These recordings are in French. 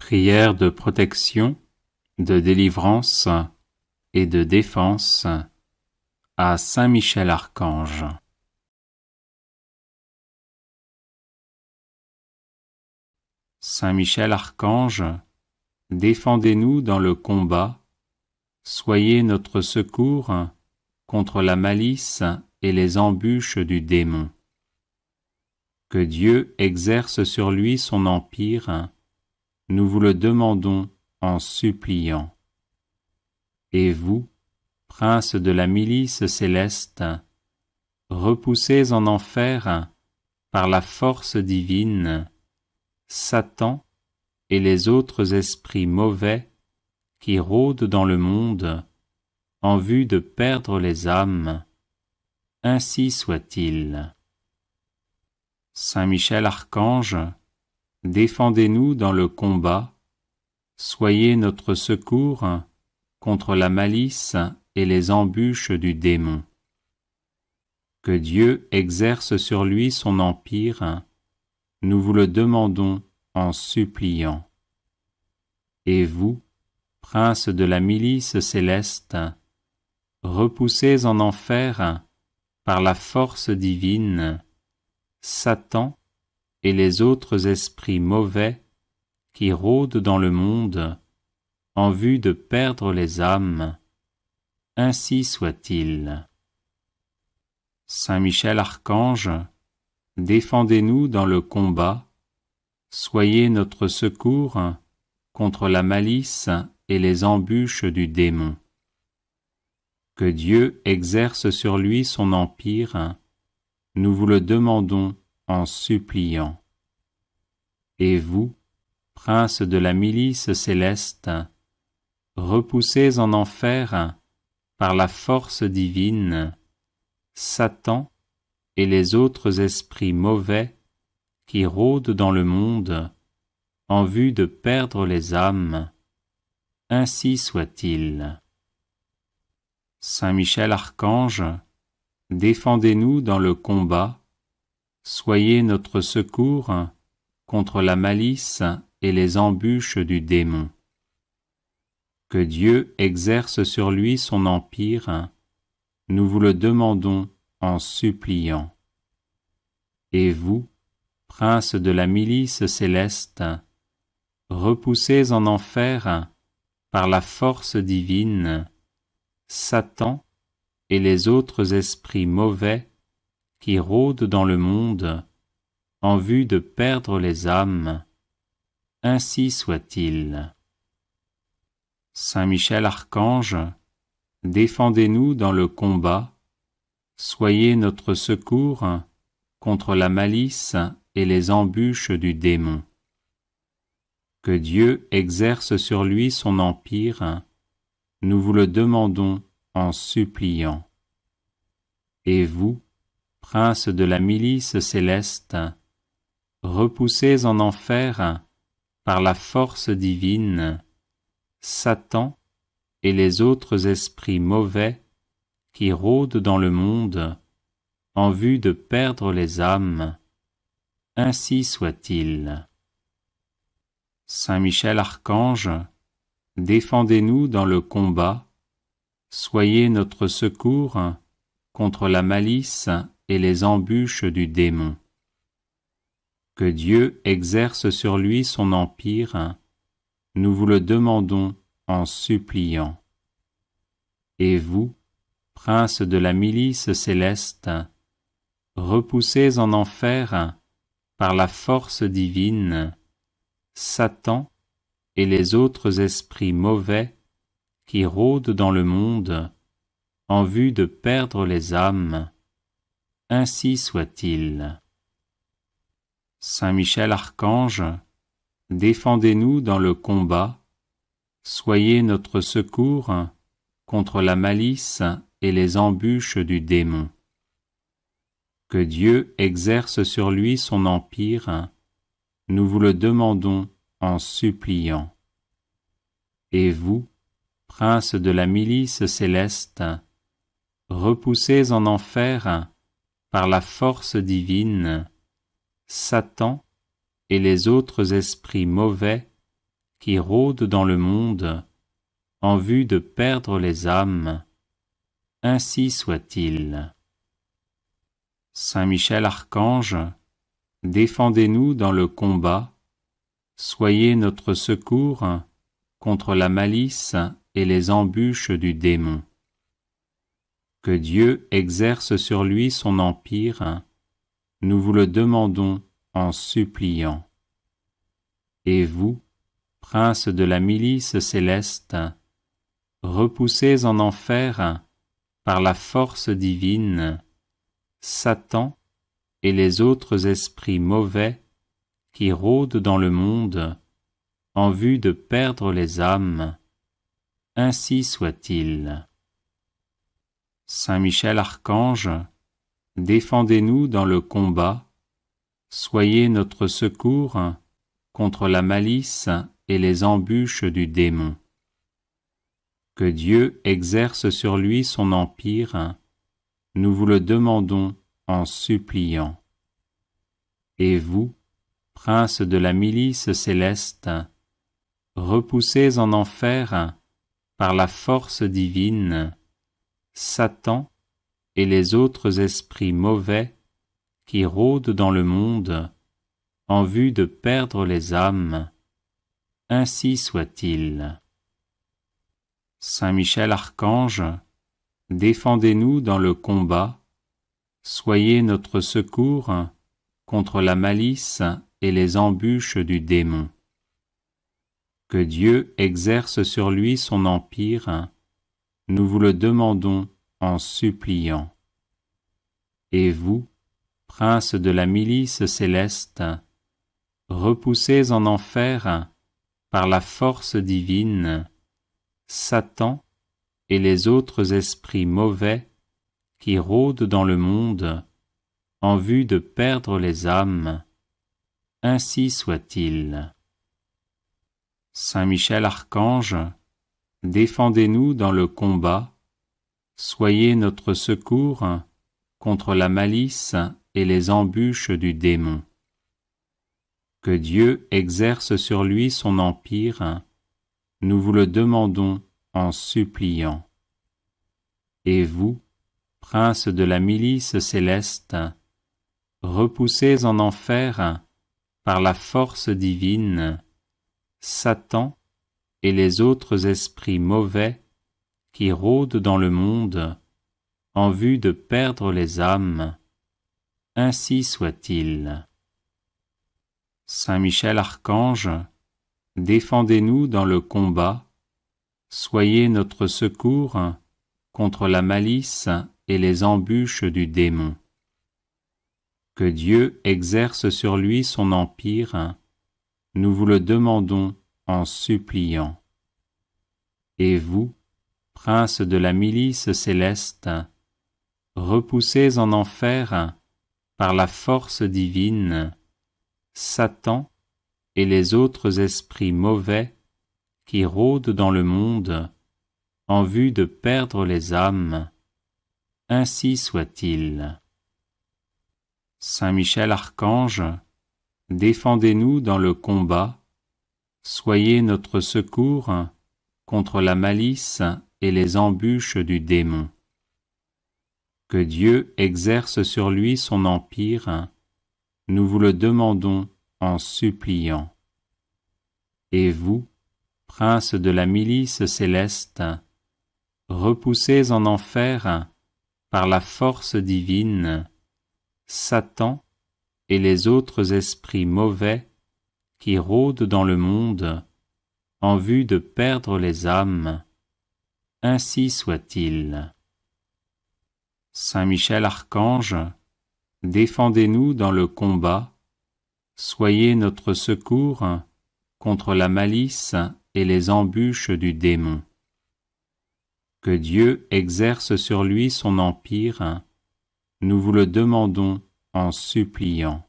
Prière de protection, de délivrance et de défense à Saint Michel Archange. Saint Michel Archange, défendez-nous dans le combat, soyez notre secours contre la malice et les embûches du démon. Que Dieu exerce sur lui son empire, nous vous le demandons en suppliant. Et vous, princes de la milice céleste, repoussez en enfer, par la force divine, Satan et les autres esprits mauvais qui rôdent dans le monde en vue de perdre les âmes. Ainsi soit-il. Saint Michel Archange, défendez-nous dans le combat, soyez notre secours contre la malice et les embûches du démon. Que Dieu exerce sur lui son empire, nous vous le demandons en suppliant. Et vous, princes de la milice céleste, repoussez en enfer, par la force divine, Satan et les autres esprits mauvais qui rôdent dans le monde en vue de perdre les âmes. Ainsi soit-il. Saint Michel Archange, défendez-nous dans le combat, soyez notre secours contre la malice et les embûches du démon. Que Dieu exerce sur lui son empire, nous vous le demandons en suppliant. Et vous, princes de la milice céleste, repoussez en enfer, par la force divine, Satan et les autres esprits mauvais qui rôdent dans le monde en vue de perdre les âmes. Ainsi soit-il. Saint Michel Archange, défendez-nous dans le combat, soyez notre secours contre la malice et les embûches du démon. Que Dieu exerce sur lui son empire, nous vous le demandons en suppliant. Et vous, princes de la milice céleste, repoussez en enfer, par la force divine, Satan et les autres esprits mauvais qui rôdent dans le monde en vue de perdre les âmes. Ainsi soit-il. Saint Michel Archange, défendez-nous dans le combat, soyez notre secours contre la malice et les embûches du démon. Que Dieu exerce sur lui son empire, nous vous le demandons en suppliant. Et vous, princes de la milice céleste, repoussez en enfer, par la force divine, Satan et les autres esprits mauvais qui rôdent dans le monde en vue de perdre les âmes. Ainsi soit-il. Saint Michel Archange, défendez-nous dans le combat, soyez notre secours contre la malice et les embûches du démon. Que Dieu exerce sur lui son empire, nous vous le demandons en suppliant. Et vous, princes de la milice céleste, repoussez en enfer, par la force divine, Satan et les autres esprits mauvais qui rôdent dans le monde en vue de perdre les âmes. Ainsi soit-il. Saint Michel Archange, défendez-nous dans le combat, soyez notre secours contre la malice et les embûches du démon. Que Dieu exerce sur lui son empire, nous vous le demandons en suppliant. Et vous, princes de la milice céleste, repoussez en enfer, par la force divine, Satan et les autres esprits mauvais qui rôdent dans le monde en vue de perdre les âmes, ainsi soit-il. Saint Michel Archange, défendez-nous dans le combat, soyez notre secours contre la malice et les embûches du démon. Que Dieu exerce sur lui son empire, nous vous le demandons en suppliant. Et vous, prince de la milice céleste, repoussez en enfer, par la force divine, Satan et les autres esprits mauvais qui rôdent dans le monde en vue de perdre les âmes, ainsi soit-il. Saint Michel Archange, défendez-nous dans le combat, soyez notre secours contre la malice et les embûches du démon. Que Dieu exerce sur lui son empire, nous vous le demandons en suppliant. Et vous, prince de la milice céleste, repoussez en enfer, par la force divine, Satan et les autres esprits mauvais qui rôdent dans le monde en vue de perdre les âmes, ainsi soit-il. Saint Michel Archange, défendez-nous dans le combat, soyez notre secours contre la malice et les embûches du démon. Que Dieu exerce sur lui son empire, nous vous le demandons en suppliant. Et vous, prince de la milice céleste, repoussez en enfer, par la force divine, Satan et les autres esprits mauvais qui rôdent dans le monde en vue de perdre les âmes, ainsi soit-il. Saint Michel Archange, défendez-nous dans le combat, soyez notre secours contre la malice et les embûches du démon. Que Dieu exerce sur lui son empire, nous vous le demandons en suppliant. Et vous, prince de la milice céleste, repoussez en enfer, par la force divine, Satan et les autres esprits mauvais qui rôdent dans le monde en vue de perdre les âmes, ainsi soit-il. Saint Michel Archange, défendez-nous dans le combat, soyez notre secours contre la malice et les embûches du démon. Que Dieu exerce sur lui son empire, nous vous le demandons en suppliant. Et vous, prince de la milice céleste, repoussez en enfer, par la force divine, Satan et les autres esprits mauvais qui rôdent dans le monde en vue de perdre les âmes, ainsi soit-il. Saint Michel Archange, défendez-nous dans le combat, soyez notre secours contre la malice et les embûches du démon. Que Dieu exerce sur lui son empire, nous vous le demandons en suppliant. Et vous, prince de la milice céleste, repoussez en enfer, par la force divine, Satan et les autres esprits mauvais qui rôdent dans le monde en vue de perdre les âmes, ainsi soit-il. Saint Michel Archange, défendez-nous dans le combat, soyez notre secours contre la malice et les embûches du démon. Que Dieu exerce sur lui son empire, nous vous le demandons en suppliant.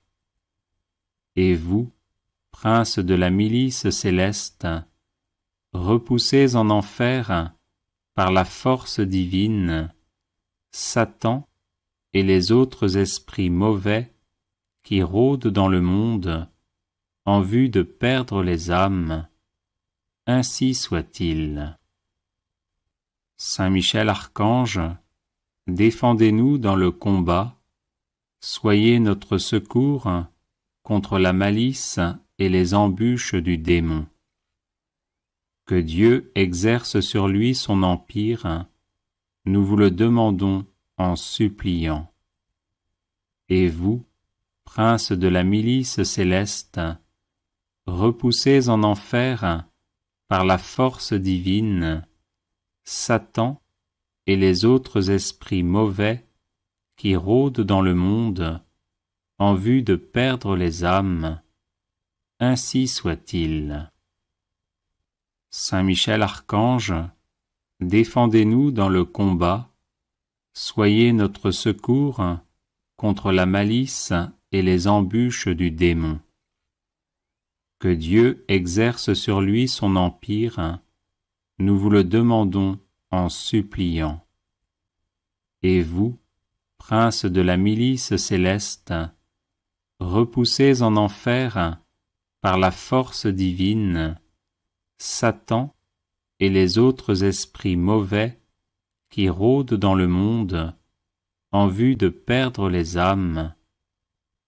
Et vous, prince de la milice céleste, repoussez en enfer, par la force divine, Satan et les autres esprits mauvais qui rôdent dans le monde en vue de perdre les âmes, ainsi soit-il. Saint Michel Archange, défendez-nous dans le combat, soyez notre secours contre la malice et les embûches du démon. Que Dieu exerce sur lui son empire, nous vous le demandons en suppliant. Et vous, prince de la milice céleste, repoussez en enfer, par la force divine, Satan et les autres esprits mauvais qui rôdent dans le monde en vue de perdre les âmes. Ainsi soit-il. Saint Michel Archange, défendez-nous dans le combat, soyez notre secours contre la malice et les embûches du démon. Que Dieu exerce sur lui son empire, nous vous le demandons en suppliant. Et vous, prince de la milice céleste, repoussez en enfer, par la force divine, Satan et les autres esprits mauvais qui rôdent dans le monde en vue de perdre les âmes.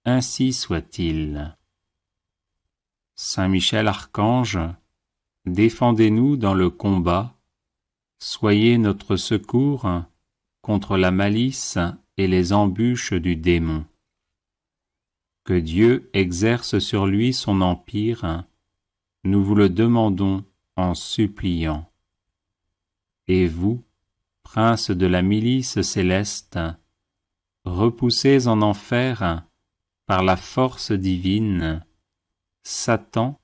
Ainsi soit-il. Saint Michel Archange, défendez-nous dans le combat, soyez notre secours contre la malice et les embûches du démon. Que Dieu exerce sur lui son empire, nous vous le demandons en suppliant. Et vous, prince de la milice céleste, repoussez en enfer, par la force divine, Satan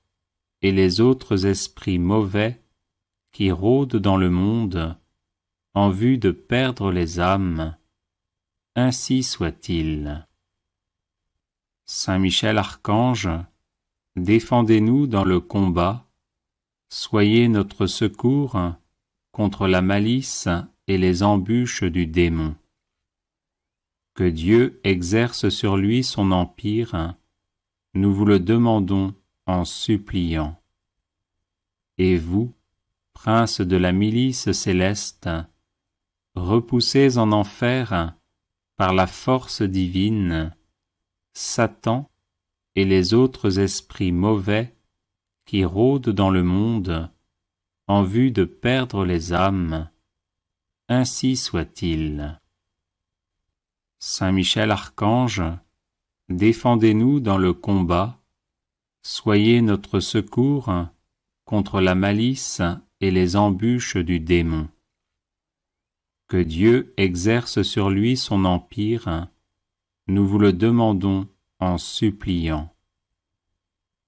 et les autres esprits mauvais qui rôdent dans le monde en vue de perdre les âmes. Ainsi soit-il. Saint Michel Archange, défendez-nous dans le combat, soyez notre secours contre la malice et les embûches du démon. Que Dieu exerce sur lui son empire, nous vous le demandons en suppliant. Et vous, prince de la milice céleste, repoussez en enfer, par la force divine, Satan et les autres esprits mauvais qui rôdent dans le monde en vue de perdre les âmes. Ainsi soit-il. Saint Michel Archange, défendez-nous dans le combat, soyez notre secours contre la malice et les embûches du démon. Que Dieu exerce sur lui son empire, nous vous le demandons en suppliant.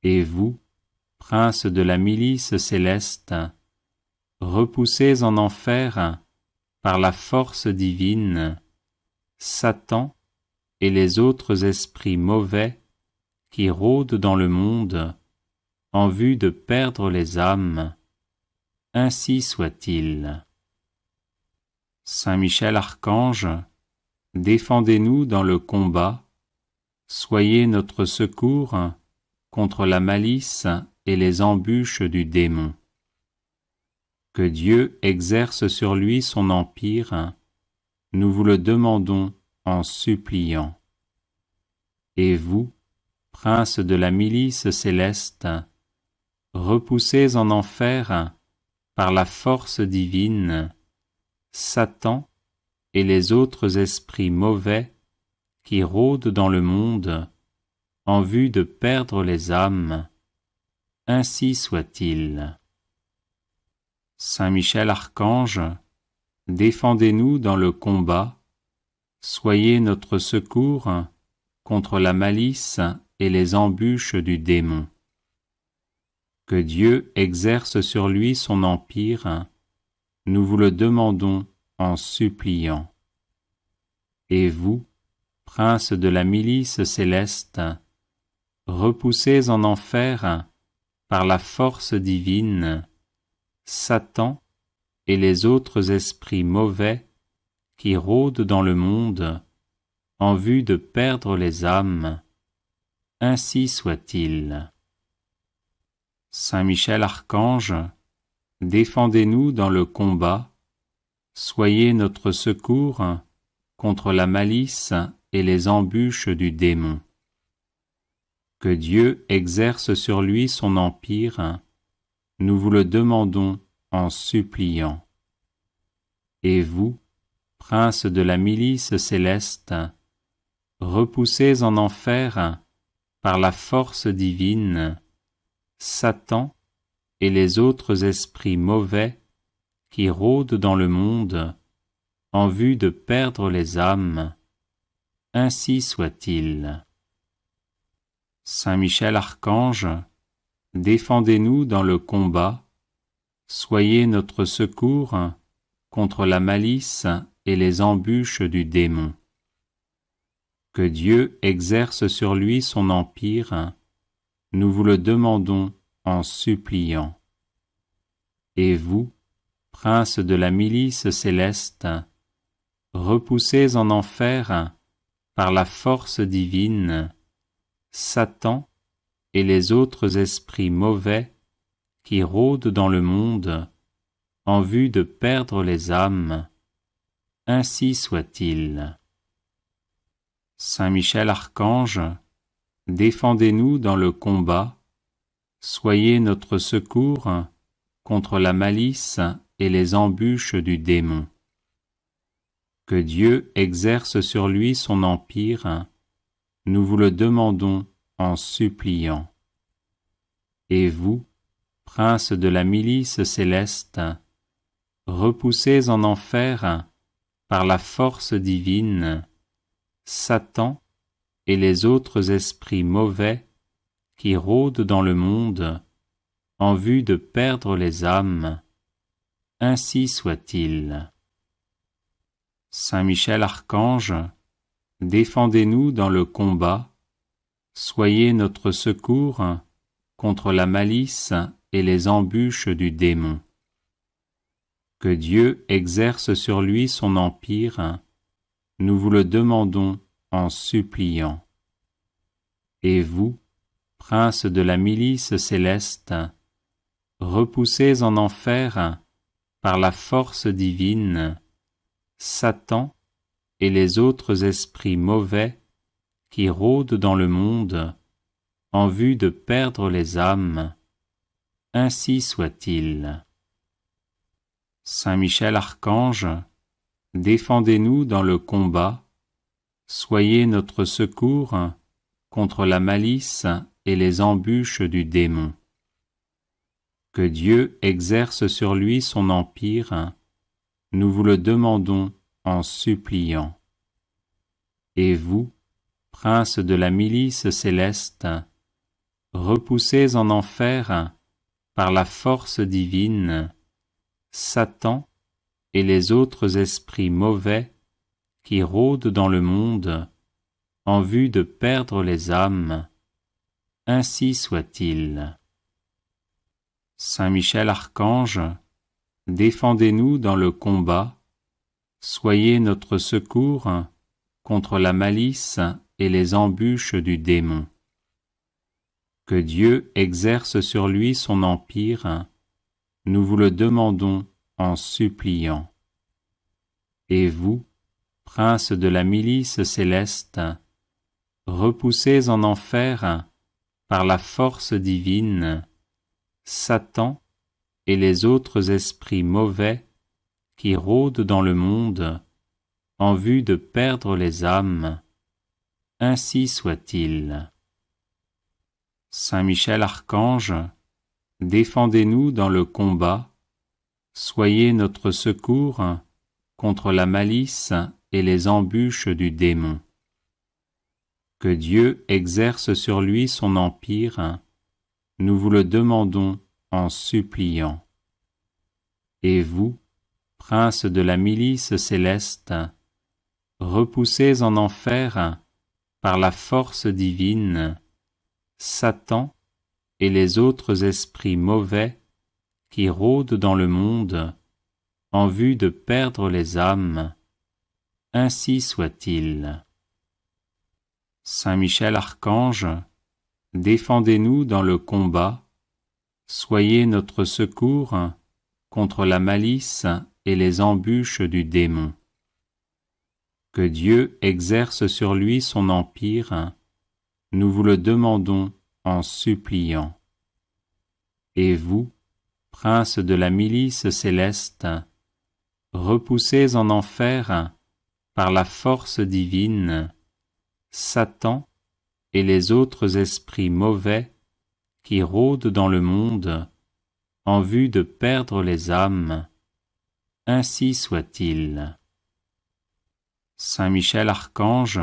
Et vous, prince de la milice céleste, repoussez en enfer, par la force divine, Satan et les autres esprits mauvais qui rôdent dans le monde en vue de perdre les âmes. Ainsi soit-il. Saint Michel Archange, défendez-nous dans le combat, soyez notre secours contre la malice et les embûches du démon. Que Dieu exerce sur lui son empire, nous vous le demandons en suppliant. Et vous, prince de la milice céleste, repoussez en enfer, par la force divine, Satan et les autres esprits mauvais qui rôdent dans le monde en vue de perdre les âmes. Ainsi soit-il. Saint Michel Archange, défendez-nous dans le combat, soyez notre secours contre la malice et les embûches du démon. Que Dieu exerce sur lui son empire, nous vous le demandons en suppliant. Et vous, prince de la milice céleste, repoussez en enfer, par la force divine, Satan et les autres esprits mauvais qui rôdent dans le monde en vue de perdre les âmes. Ainsi soit-il. Saint Michel Archange, défendez-nous dans le combat, soyez notre secours contre la malice et les embûches du démon. Que Dieu exerce sur lui son empire, nous vous le demandons en suppliant. Et vous, princes de la milice céleste, repoussez en enfer, par la force divine, Satan et les autres esprits mauvais qui rôdent dans le monde en vue de perdre les âmes. Ainsi soit-il. Saint Michel Archange, défendez-nous dans le combat, soyez notre secours contre la malice et les embûches du démon. Que Dieu exerce sur lui son empire, nous vous le demandons en suppliant. Et vous, princes de la milice céleste, repoussez en enfer, par la force divine, Satan et les autres esprits mauvais qui rôdent dans le monde en vue de perdre les âmes. Ainsi soit-il. Saint Michel Archange, défendez-nous dans le combat, soyez notre secours contre la malice et les embûches du démon. Que Dieu exerce sur lui son empire, nous vous le demandons en suppliant. Et vous, princes de la milice céleste, repoussez en enfer, par la force divine, Satan et les autres esprits mauvais qui rôdent dans le monde en vue de perdre les âmes. Ainsi soit-il. Saint Michel Archange, défendez-nous dans le combat, soyez notre secours contre la malice et les embûches du démon. Que Dieu exerce sur lui son empire, nous vous le demandons en suppliant. Et vous, princes de la milice céleste, repoussez en enfer, par la force divine, Satan et les autres esprits mauvais qui rôdent dans le monde en vue de perdre les âmes. Ainsi soit-il. Saint Michel Archange, défendez-nous dans le combat, soyez notre secours contre la malice et les embûches du démon. Que Dieu exerce sur lui son empire, nous vous le demandons en suppliant. Et vous, princes de la milice céleste, repoussez en enfer, par la force divine, Satan et les autres esprits mauvais qui rôdent dans le monde en vue de perdre les âmes. Ainsi soit-il. Saint Michel Archange, défendez-nous dans le combat, soyez notre secours contre la malice et les embûches du démon. Que Dieu exerce sur lui son empire, nous vous le demandons en suppliant. Et vous, princes de la milice céleste, repoussez en enfer, par la force divine, Satan et les autres esprits mauvais qui rôdent dans le monde en vue de perdre les âmes. Ainsi soit-il. Saint Michel Archange, défendez-nous dans le combat, soyez notre secours contre la malice et les embûches du démon. Que Dieu exerce sur lui son empire, nous vous le demandons en suppliant. Et vous, princes de la milice céleste, repoussez en enfer, par la force divine, Satan et les autres esprits mauvais qui rôdent dans le monde en vue de perdre les âmes. Ainsi soit-il. Saint Michel Archange, défendez-nous dans le combat, soyez notre secours contre la malice et les embûches du démon. Que Dieu exerce sur lui son empire, nous vous le demandons en suppliant. Et vous, princes de la milice céleste, repoussés en enfer par la force divine, Satan et les autres esprits mauvais qui rôdent dans le monde en vue de perdre les âmes, ainsi soit-il. Saint Michel Archange,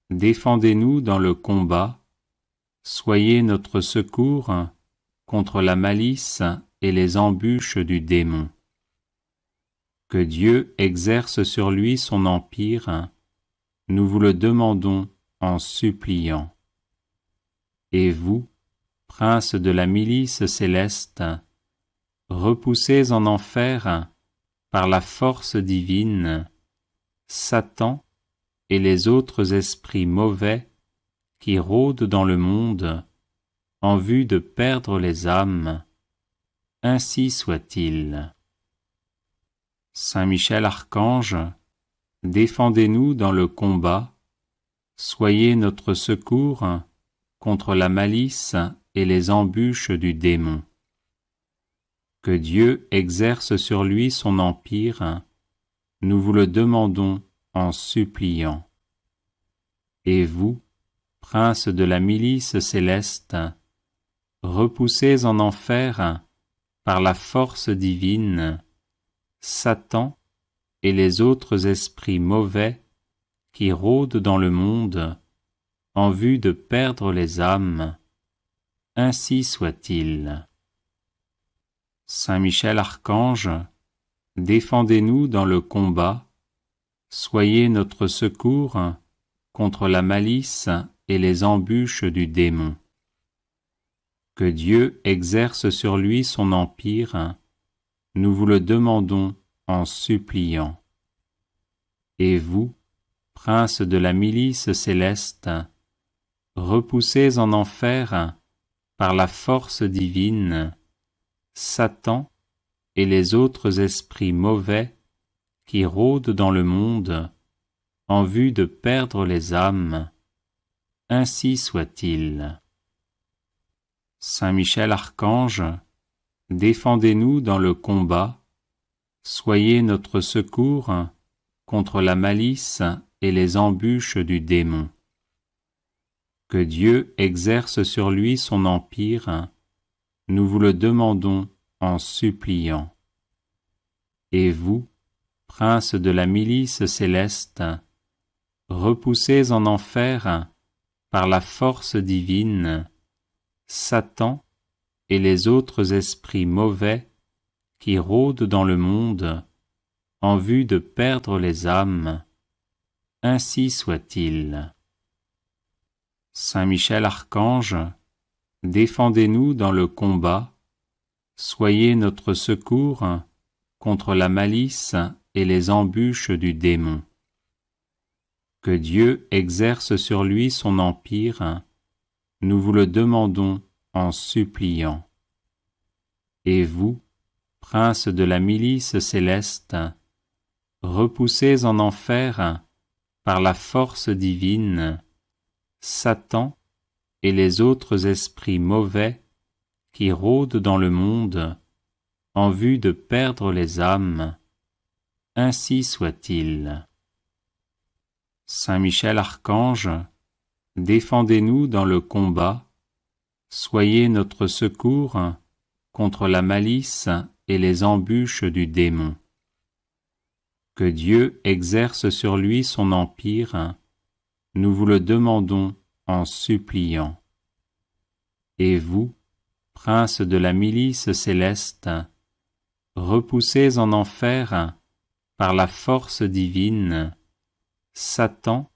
défendez-nous dans le combat, soyez notre secours contre la malice et les embûches du démon. Que Dieu exerce sur lui son empire, nous vous le demandons en suppliant. Et vous, princes de la milice céleste, repoussés en enfer par la force divine, Satan et les autres esprits mauvais qui rôdent dans le monde en vue de perdre les âmes, ainsi soit-il. Saint Michel Archange, défendez-nous dans le combat, soyez notre secours contre la malice et les embûches du démon. Que Dieu exerce sur lui son empire, nous vous le demandons en suppliant. Et vous, princes de la milice céleste, repoussés en enfer par la force divine, Satan et les autres esprits mauvais qui rôdent dans le monde en vue de perdre les âmes, ainsi soit-il. Saint Michel Archange, défendez-nous dans le combat, soyez notre secours contre la malice et les embûches du démon. Que Dieu exerce sur lui son empire, nous vous le demandons en suppliant. Et vous, princes de la milice céleste, repoussés en enfer par la force divine, Satan et les autres esprits mauvais qui rôdent dans le monde en vue de perdre les âmes, ainsi soit-il. Saint Michel Archange, défendez-nous dans le combat, soyez notre secours contre la malice et les embûches du démon. Que Dieu exerce sur lui son empire, nous vous le demandons en suppliant. Et vous, princes de la milice céleste, repoussés en enfer par la force divine, Satan et les autres esprits mauvais qui rôdent dans le monde en vue de perdre les âmes, ainsi soit-il. Saint Michel Archange, défendez-nous dans le combat, soyez notre secours contre la malice et les embûches du démon. Que Dieu exerce sur lui son empire, nous vous le demandons en suppliant. Et vous, princes de la milice céleste, repoussés en enfer par la force divine, Satan et les autres esprits mauvais qui rôdent dans le monde en vue de perdre les âmes, ainsi soit-il. Saint Michel Archange, défendez-nous dans le combat, soyez notre secours contre la malice et les embûches du démon. Que Dieu exerce sur lui son empire, nous vous le demandons en suppliant. Et vous, princes de la milice céleste, repoussés en enfer par la force divine, Satan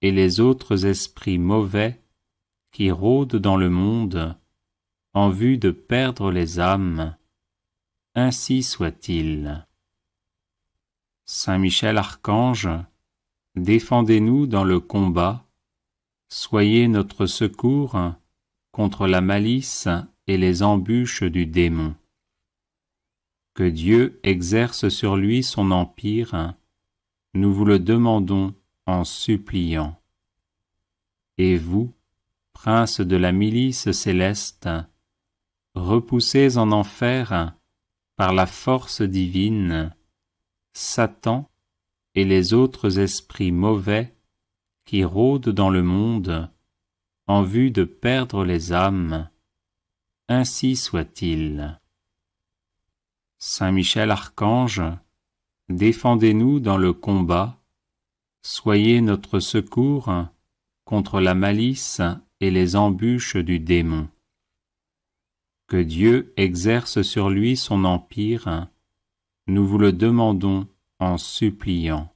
et les autres esprits mauvais qui rôdent dans le monde en vue de perdre les âmes, ainsi soit-il. Saint Michel Archange, défendez-nous dans le combat, soyez notre secours contre la malice et les embûches du démon. Que Dieu exerce sur lui son empire, nous vous le demandons en suppliant. Et vous, princes de la milice céleste, repoussés en enfer par la force divine, Satan et les autres esprits mauvais qui rôdent dans le monde en vue de perdre les âmes, ainsi soit-il. Saint Michel Archange, défendez-nous dans le combat, soyez notre secours contre la malice et les embûches du démon. Que Dieu exerce sur lui son empire, nous vous le demandons en suppliant.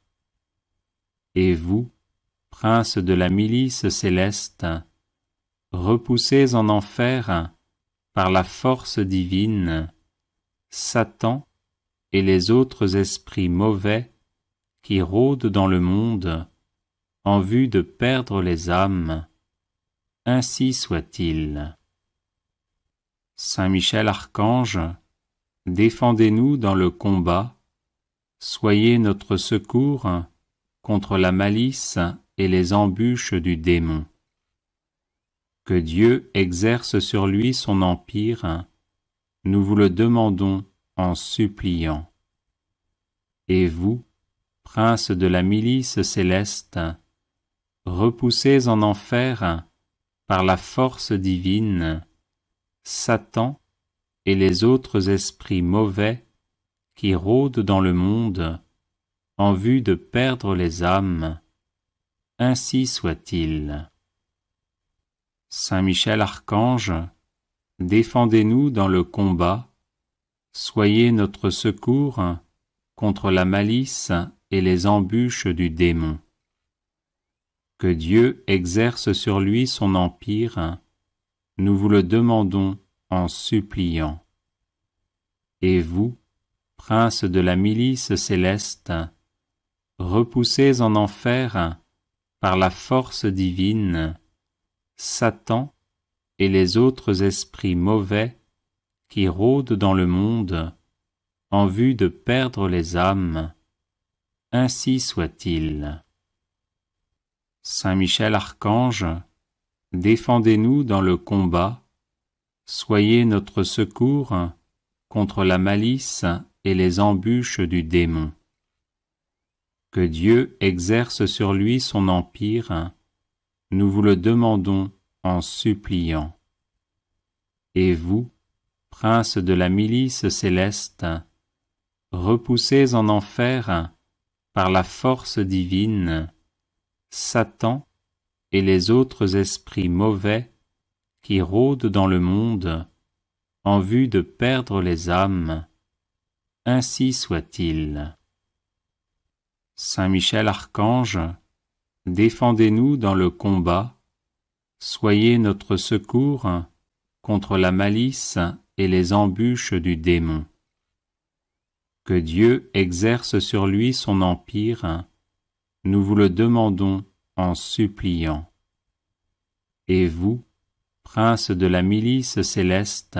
Et vous, princes de la milice céleste, repoussés en enfer par la force divine, Satan et les autres esprits mauvais qui rôdent dans le monde en vue de perdre les âmes, ainsi soit-il. Saint Michel Archange, défendez-nous dans le combat, soyez notre secours contre la malice et les embûches du démon. Que Dieu exerce sur lui son empire, nous vous le demandons en suppliant. Et vous, princes de la milice céleste, repoussés en enfer par la force divine, Satan et les autres esprits mauvais qui rôdent dans le monde en vue de perdre les âmes, ainsi soit-il. Saint Michel Archange, défendez-nous dans le combat, soyez notre secours contre la malice et les embûches du démon. Que Dieu exerce sur lui son empire, nous vous le demandons en suppliant. Et vous, princes de la milice céleste, repoussés en enfer par la force divine, Satan et les autres esprits mauvais qui rôdent dans le monde en vue de perdre les âmes, ainsi soit-il. Saint Michel Archange, défendez-nous dans le combat, soyez notre secours contre la malice et les embûches du démon. Que Dieu exerce sur lui son empire, nous vous le demandons en suppliant. Et vous, princes de la milice céleste, repoussés en enfer par la force divine, Satan et les autres esprits mauvais qui rôdent dans le monde en vue de perdre les âmes, ainsi soit-il. Saint Michel Archange, défendez-nous dans le combat, soyez notre secours contre la malice et les embûches du démon. Que Dieu exerce sur lui son empire, nous vous le demandons en suppliant. Et vous, princes de la milice céleste,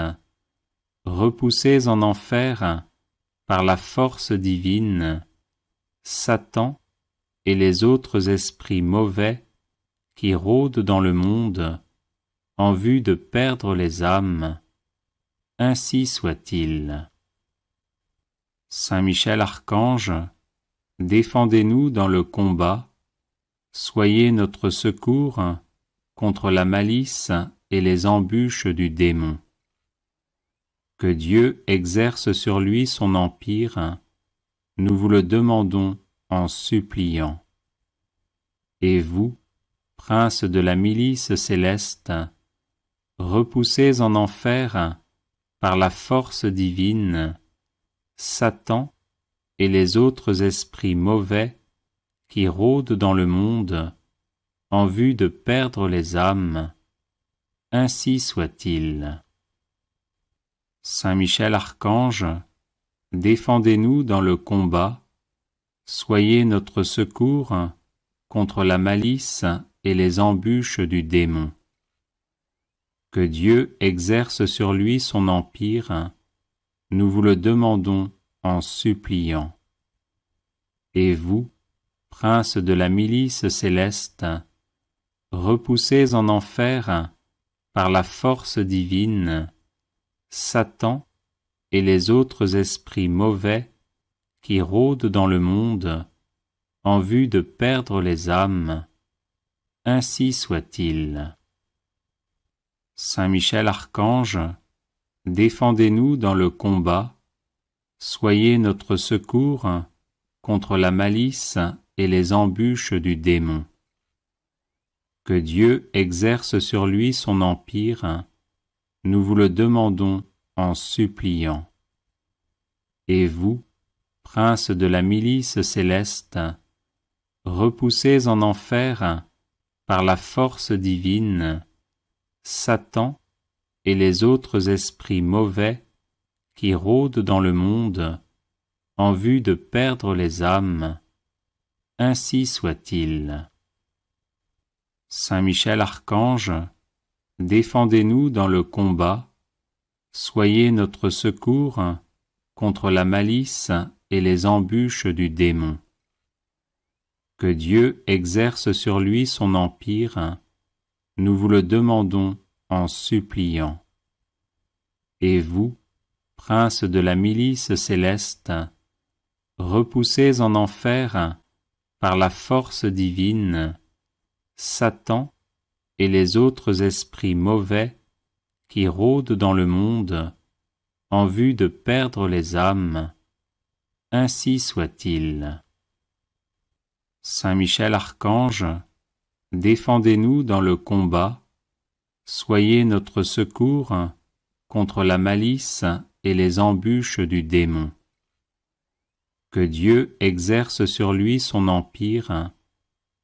repoussés en enfer par la force divine, Satan et les autres esprits mauvais qui rôdent dans le monde en vue de perdre les âmes, ainsi soit-il. Saint Michel Archange, défendez-nous dans le combat, soyez notre secours contre la malice et les embûches du démon. Que Dieu exerce sur lui son empire, nous vous le demandons en suppliant. Et vous, princes de la milice céleste, repoussés en enfer par la force divine, Satan et les autres esprits mauvais qui rôdent dans le monde en vue de perdre les âmes, ainsi soit-il. Saint Michel Archange, défendez-nous dans le combat, soyez notre secours contre la malice et les embûches du démon. Que Dieu exerce sur lui son empire, nous vous le demandons en suppliant. Et vous, princes de la milice céleste, repoussés en enfer par la force divine, Satan et les autres esprits mauvais qui rôdent dans le monde en vue de perdre les âmes, ainsi soit-il. Saint Michel Archange, défendez-nous dans le combat, soyez notre secours contre la malice et les embûches du démon. Que Dieu exerce sur lui son empire, nous vous le demandons en suppliant. Et vous, princes de la milice céleste, repoussés en enfer par la force divine, Satan et les autres esprits mauvais qui rôdent dans le monde en vue de perdre les âmes, ainsi soit-il. Saint Michel Archange, défendez-nous dans le combat, soyez notre secours contre la malice et les embûches du démon. Que Dieu exerce sur lui son empire, nous vous le demandons en suppliant. Et vous, princes de la milice céleste, repoussés en enfer par la force divine, Satan et les autres esprits mauvais qui rôdent dans le monde en vue de perdre les âmes, ainsi soit-il. Saint Michel Archange, défendez-nous dans le combat, soyez notre secours contre la malice et les embûches du démon. Que Dieu exerce sur lui son empire,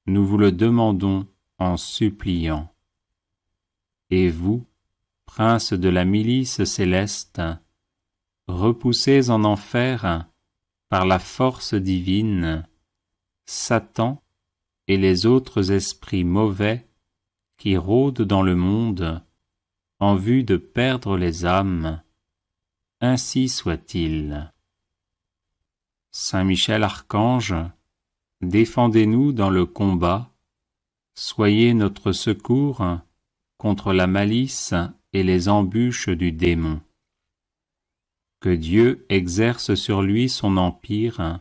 nous vous le demandons en suppliant. Et vous, princes de la milice céleste, repoussés en enfer par la force divine, Satan et les autres esprits mauvais qui rôdent dans le monde en vue de perdre les âmes, ainsi soit-il. Saint Michel Archange, défendez-nous dans le combat, soyez notre secours contre la malice et les embûches du démon. Que Dieu exerce sur lui son empire,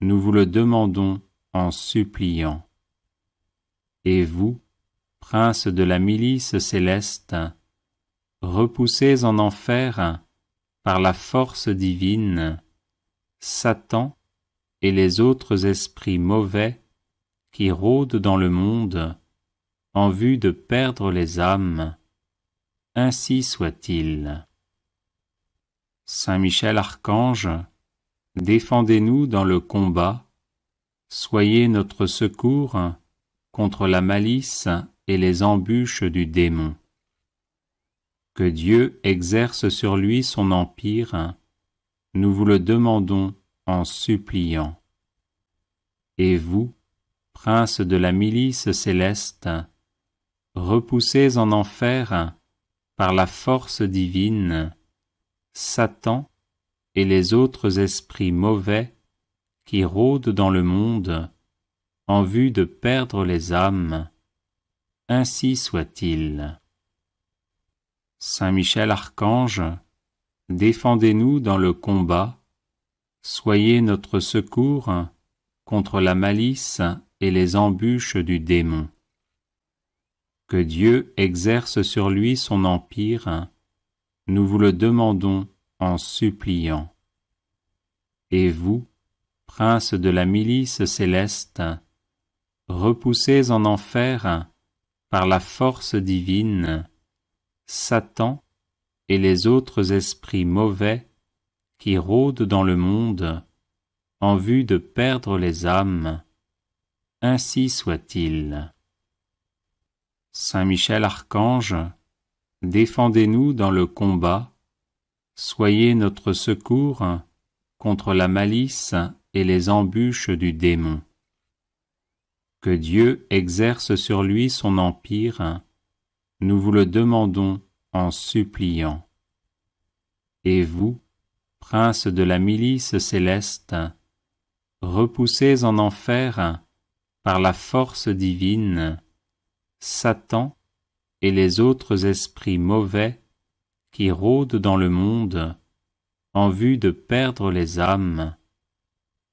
nous vous le demandons en suppliant. Et vous, princes de la milice céleste, repoussés en enfer par la force divine, Satan et les autres esprits mauvais qui rôdent dans le monde en vue de perdre les âmes, ainsi soit-il. Saint Michel Archange, défendez-nous dans le combat, soyez notre secours contre la malice et les embûches du démon. Que Dieu exerce sur lui son empire, nous vous le demandons en suppliant. Et vous, princes de la milice céleste, repoussés en enfer par la force divine, Satan et les autres esprits mauvais qui rôdent dans le monde en vue de perdre les âmes, ainsi soit-il. Saint Michel Archange, défendez-nous dans le combat, soyez notre secours contre la malice et les embûches du démon. Que Dieu exerce sur lui son empire, nous vous le demandons en suppliant. Et vous, princes de la milice céleste, repoussés en enfer par la force divine, Satan et les autres esprits mauvais qui rôdent dans le monde en vue de perdre les âmes, ainsi soit-il. Saint Michel Archange, défendez-nous dans le combat, soyez notre secours contre la malice et les embûches du démon. Que Dieu exerce sur lui son empire, nous vous le demandons en suppliant. Et vous, princes de la milice céleste, repoussés en enfer par la force divine, Satan et les autres esprits mauvais qui rôdent dans le monde en vue de perdre les âmes,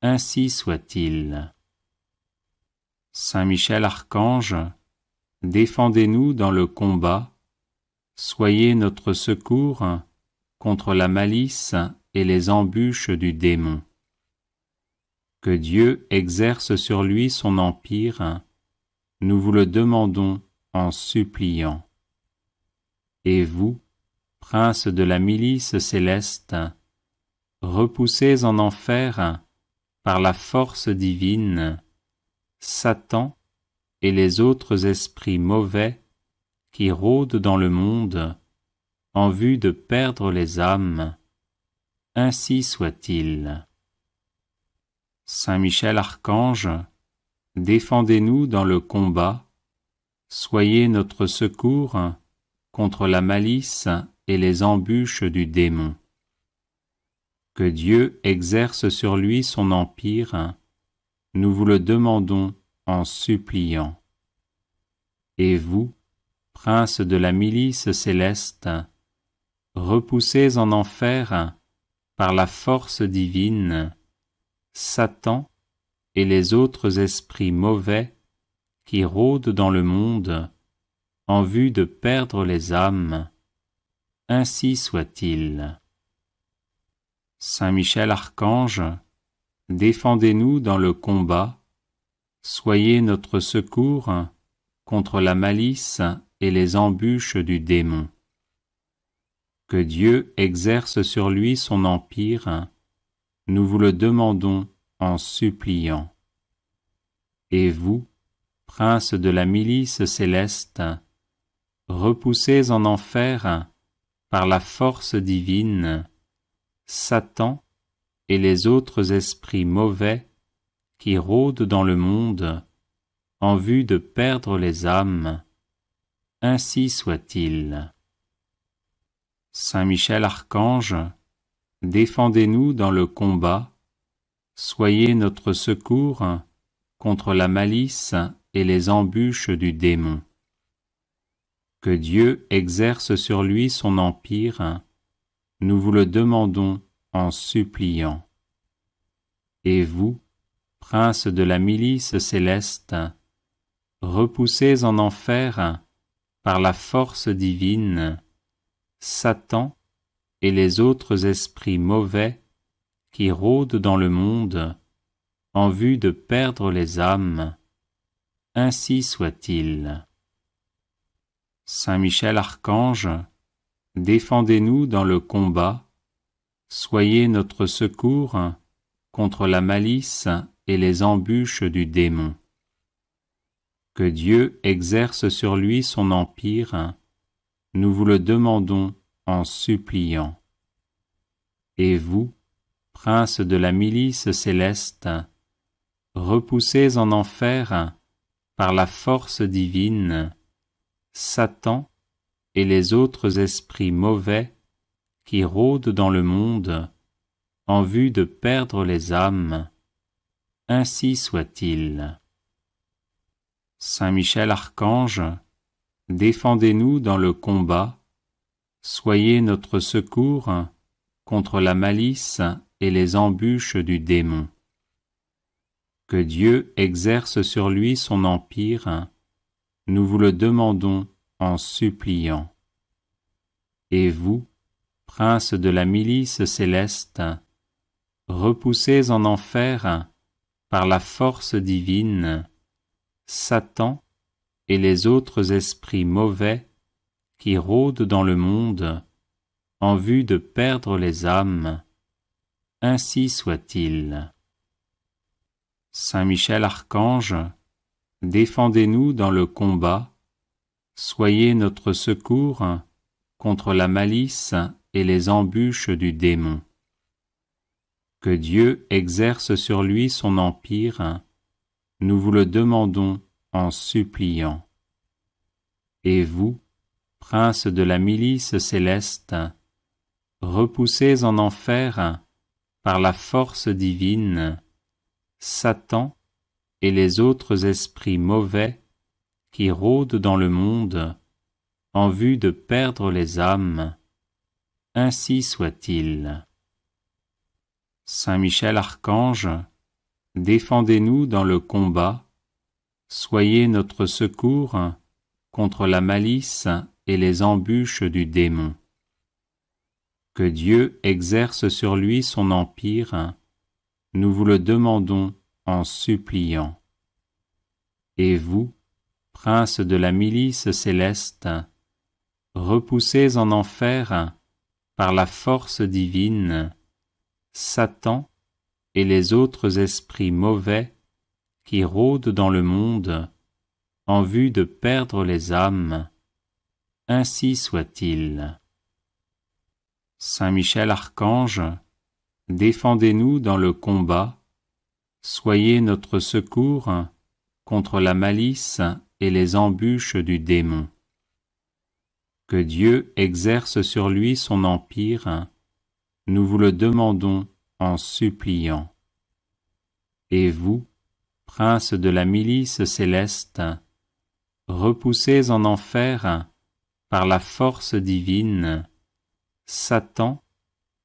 ainsi soit-il. Saint Michel Archange, défendez-nous dans le combat, soyez notre secours contre la malice et les embûches du démon. Que Dieu exerce sur lui son empire, nous vous le demandons en suppliant. Et vous, princes de la milice céleste, repoussés en enfer par la force divine, Satan et les autres esprits mauvais qui rôdent dans le monde en vue de perdre les âmes, ainsi soit-il. Saint Michel Archange, défendez-nous dans le combat, soyez notre secours contre la malice et les embûches du démon. Que Dieu exerce sur lui son empire, nous vous le demandons en suppliant. Et vous, princes de la milice céleste, repoussés en enfer par la force divine, Satan et les autres esprits mauvais qui rôdent dans le monde en vue de perdre les âmes, ainsi soit-il. Saint Michel Archange, défendez-nous dans le combat, soyez notre secours contre la malice et les embûches du démon. Que Dieu exerce sur lui son empire, nous vous le demandons en suppliant. Et vous, princes de la milice céleste, repoussés en enfer par la force divine, Satan et les autres esprits mauvais qui rôdent dans le monde en vue de perdre les âmes, ainsi soit-il. Saint Michel Archange, défendez-nous dans le combat, soyez notre secours contre la malice et les embûches du démon. Que Dieu exerce sur lui son empire, nous vous le demandons en suppliant. Et vous, princes de la milice céleste, repoussés en enfer par la force divine, Satan et les autres esprits mauvais qui rôdent dans le monde en vue de perdre les âmes, ainsi soit-il. Saint Michel Archange, défendez-nous dans le combat, soyez notre secours contre la malice et les embûches du démon. Que Dieu exerce sur lui son empire, nous vous le demandons en suppliant. Et vous, princes de la milice céleste, repoussés en enfer par la force divine, Satan et les autres esprits mauvais qui rôdent dans le monde en vue de perdre les âmes, ainsi soit-il. Saint Michel Archange, défendez-nous dans le combat, soyez notre secours contre la malice et les embûches du démon. Que Dieu exerce sur lui son empire, nous vous le demandons en suppliant. Et vous, princes de la milice céleste, repoussés en enfer par la force divine, Satan et les autres esprits mauvais qui rôdent dans le monde en vue de perdre les âmes, ainsi soit-il. Saint Michel Archange, défendez-nous dans le combat, soyez notre secours contre la malice et les embûches du démon. Que Dieu exerce sur lui son empire, nous vous le demandons en suppliant. Et vous, princes de la milice céleste, repoussés en enfer par la force divine, Satan et les autres esprits mauvais qui rôdent dans le monde en vue de perdre les âmes. Ainsi soit-il. Saint Michel Archange, défendez-nous dans le combat, soyez notre secours contre la malice et les embûches du démon. Que Dieu exerce sur lui son empire, nous vous le demandons en suppliant. Et vous, princes de la milice céleste, repoussez en enfer, par la force divine, Satan et les autres esprits mauvais qui rôdent dans le monde en vue de perdre les âmes. Ainsi soit-il. Saint Michel Archange, défendez-nous dans le combat, soyez notre secours contre la malice et les embûches du démon. Que Dieu exerce sur lui son empire, nous vous le demandons en suppliant. Et vous, princes de la milice céleste, repoussez en enfer, par la force divine, Satan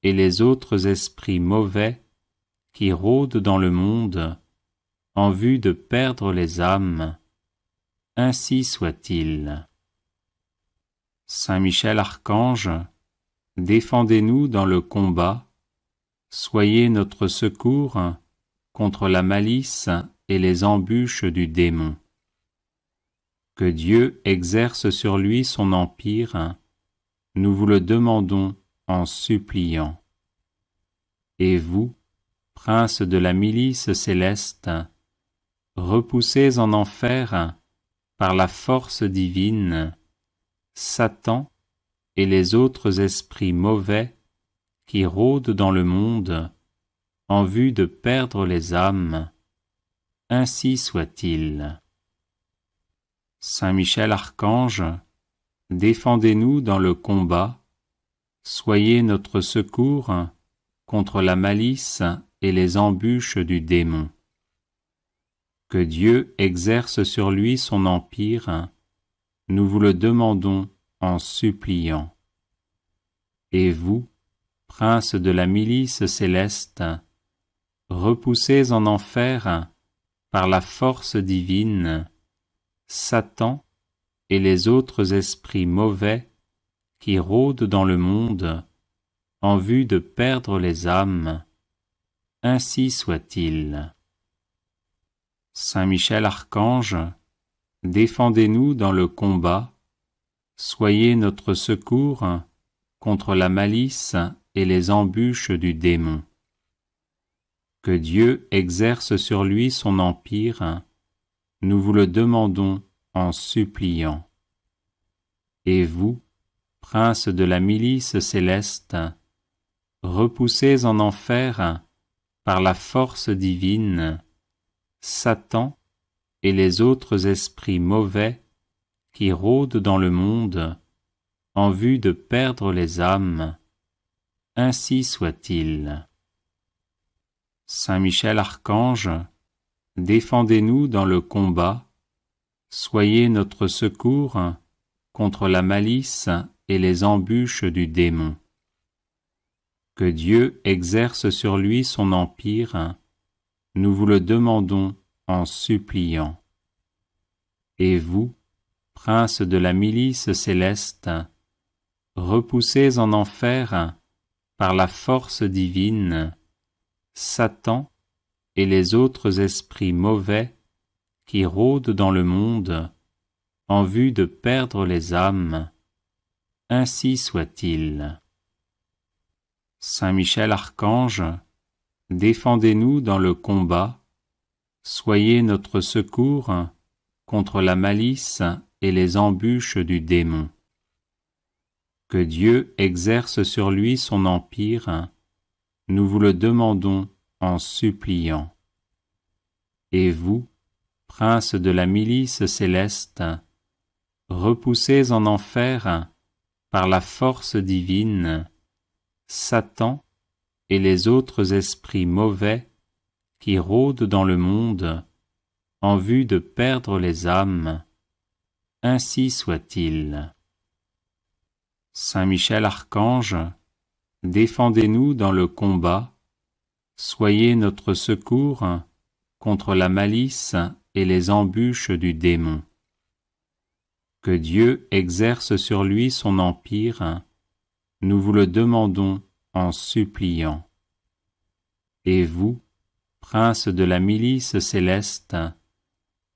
et les autres esprits mauvais qui rôdent dans le monde en vue de perdre les âmes. Ainsi soit-il. Saint Michel Archange, défendez-nous dans le combat, soyez notre secours contre la malice et les embûches du démon. Que Dieu exerce sur lui son empire, nous vous le demandons en suppliant. Et vous, princes de la milice céleste, repoussez en enfer, par la force divine, Satan et les autres esprits mauvais qui rôdent dans le monde en vue de perdre les âmes. Ainsi soit-il. Saint Michel Archange, défendez-nous dans le combat, soyez notre secours contre la malice et les embûches du démon. Que Dieu exerce sur lui son empire, nous vous le demandons en suppliant. Et vous, princes de la milice céleste, repoussez en enfer, par la force divine, Satan et les autres esprits mauvais qui rôdent dans le monde en vue de perdre les âmes. Ainsi soit-il. Saint Michel Archange, défendez-nous dans le combat, soyez notre secours contre la malice et les embûches du démon. Que Dieu exerce sur lui son empire, nous vous le demandons en suppliant. Et vous, princes de la milice céleste, repoussez en enfer, par la force divine, Satan et les autres esprits mauvais qui rôdent dans le monde en vue de perdre les âmes. Ainsi soit-il. Saint Michel Archange, défendez-nous dans le combat, soyez notre secours contre la malice et les embûches du démon. Que Dieu exerce sur lui son empire, nous vous le demandons en suppliant. Et vous, princes de la milice céleste, repoussez en enfer, par la force divine, Satan et les autres esprits mauvais qui rôdent dans le monde en vue de perdre les âmes. Ainsi soit-il. Saint Michel Archange, défendez-nous dans le combat, soyez notre secours contre la malice et les embûches du démon. Que Dieu exerce sur lui son empire, nous vous le demandons en suppliant. Et vous, princes de la milice céleste, repoussez en enfer, par la force divine, Satan et les autres esprits mauvais qui rôdent dans le monde en vue de perdre les âmes, ainsi soit-il. Saint Michel Archange, défendez-nous dans le combat, soyez notre secours contre la malice et les embûches du démon. Que Dieu exerce sur lui son empire, nous vous le demandons en suppliant. Et vous, princes de la milice céleste,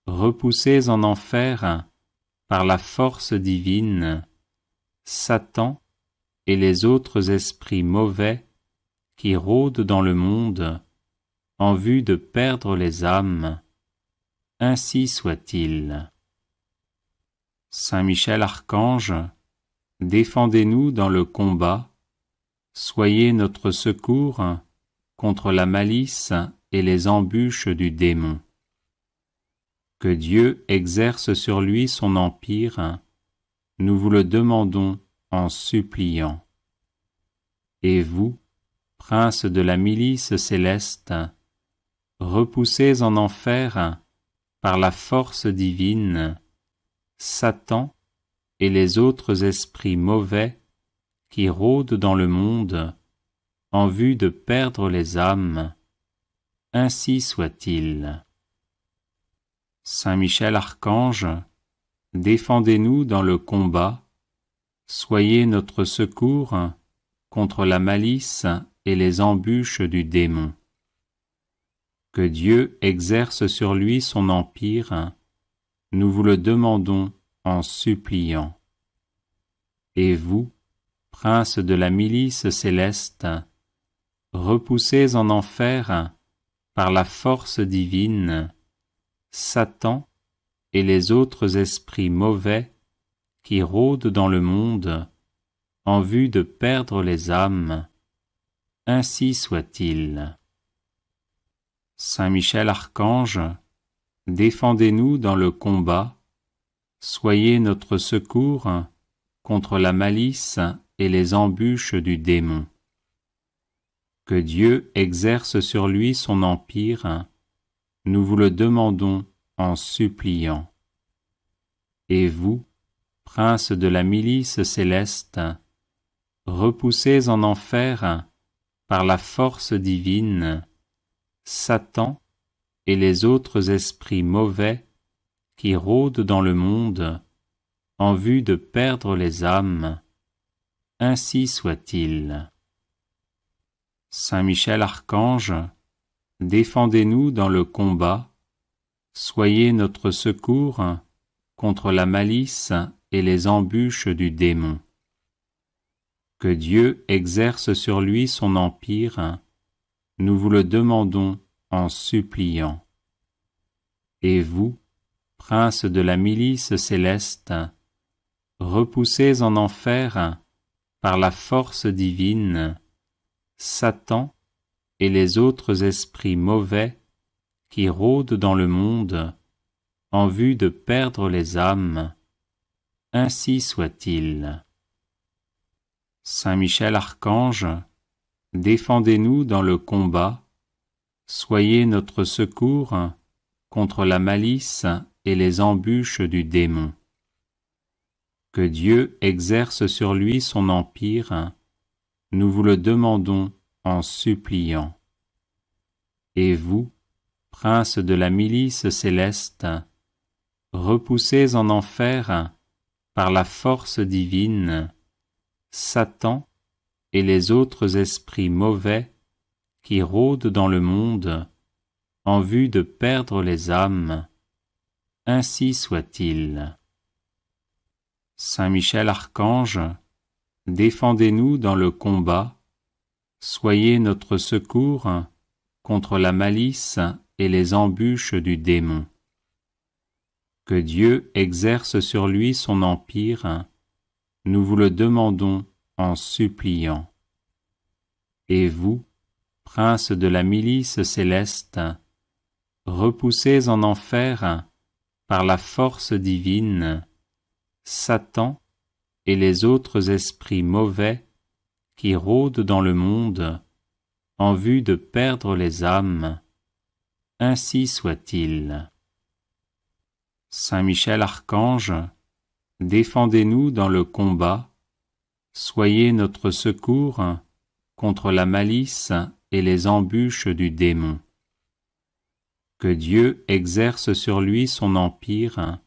repoussez en enfer, par la force divine, Satan et les autres esprits mauvais qui rôdent dans le monde en vue de perdre les âmes, ainsi soit-il. Saint Michel Archange, défendez-nous dans le combat, soyez notre secours contre la malice et les embûches du démon. Que Dieu exerce sur lui son empire, nous vous le demandons en suppliant. Et vous, princes de la milice céleste, repoussez en enfer, par la force divine, Satan et les autres esprits mauvais qui rôdent dans le monde en vue de perdre les âmes, ainsi soit-il. Saint Michel Archange, défendez-nous dans le combat, soyez notre secours contre la malice et les embûches du démon. Que Dieu exerce sur lui son empire, nous vous le demandons en suppliant. Et vous, princes de la milice céleste, repoussez en enfer, par la force divine, Satan et les autres esprits mauvais qui rôdent dans le monde en vue de perdre les âmes, ainsi soit-il. Saint Michel Archange, défendez-nous dans le combat, soyez notre secours contre la malice et les embûches du démon. Que Dieu exerce sur lui son empire, nous vous le demandons en suppliant. Et vous, princes de la milice céleste, repoussez en enfer, par la force divine, Satan et les autres esprits mauvais qui rôdent dans le monde en vue de perdre les âmes, ainsi soit-il. Saint Michel Archange, défendez-nous dans le combat, soyez notre secours contre la malice et les embûches du démon. Que Dieu exerce sur lui son empire, nous vous le demandons en suppliant. Et vous, princes de la milice céleste, repoussez en enfer, par la force divine, Satan et les autres esprits mauvais qui rôdent dans le monde en vue de perdre les âmes, ainsi soit-il. Saint Michel Archange, défendez-nous dans le combat, soyez notre secours contre la malice et les embûches du démon. Que Dieu exerce sur lui son empire, nous vous le demandons en suppliant. Et vous, princes de la milice céleste, repoussez en enfer, par la force divine, Satan et les autres esprits mauvais qui rôdent dans le monde en vue de perdre les âmes, ainsi soit-il. Saint Michel Archange, défendez-nous dans le combat, soyez notre secours contre la malice et les embûches du démon. Que Dieu exerce sur lui son empire, nous vous le demandons en suppliant. Et vous, princes de la milice céleste, repoussez en enfer, par la force divine, Satan et les autres esprits mauvais qui rôdent dans le monde en vue de perdre les âmes. Ainsi soit-il. Saint Michel Archange, défendez-nous dans le combat, soyez notre secours contre la malice et les embûches du démon. Que Dieu exerce sur lui son empire,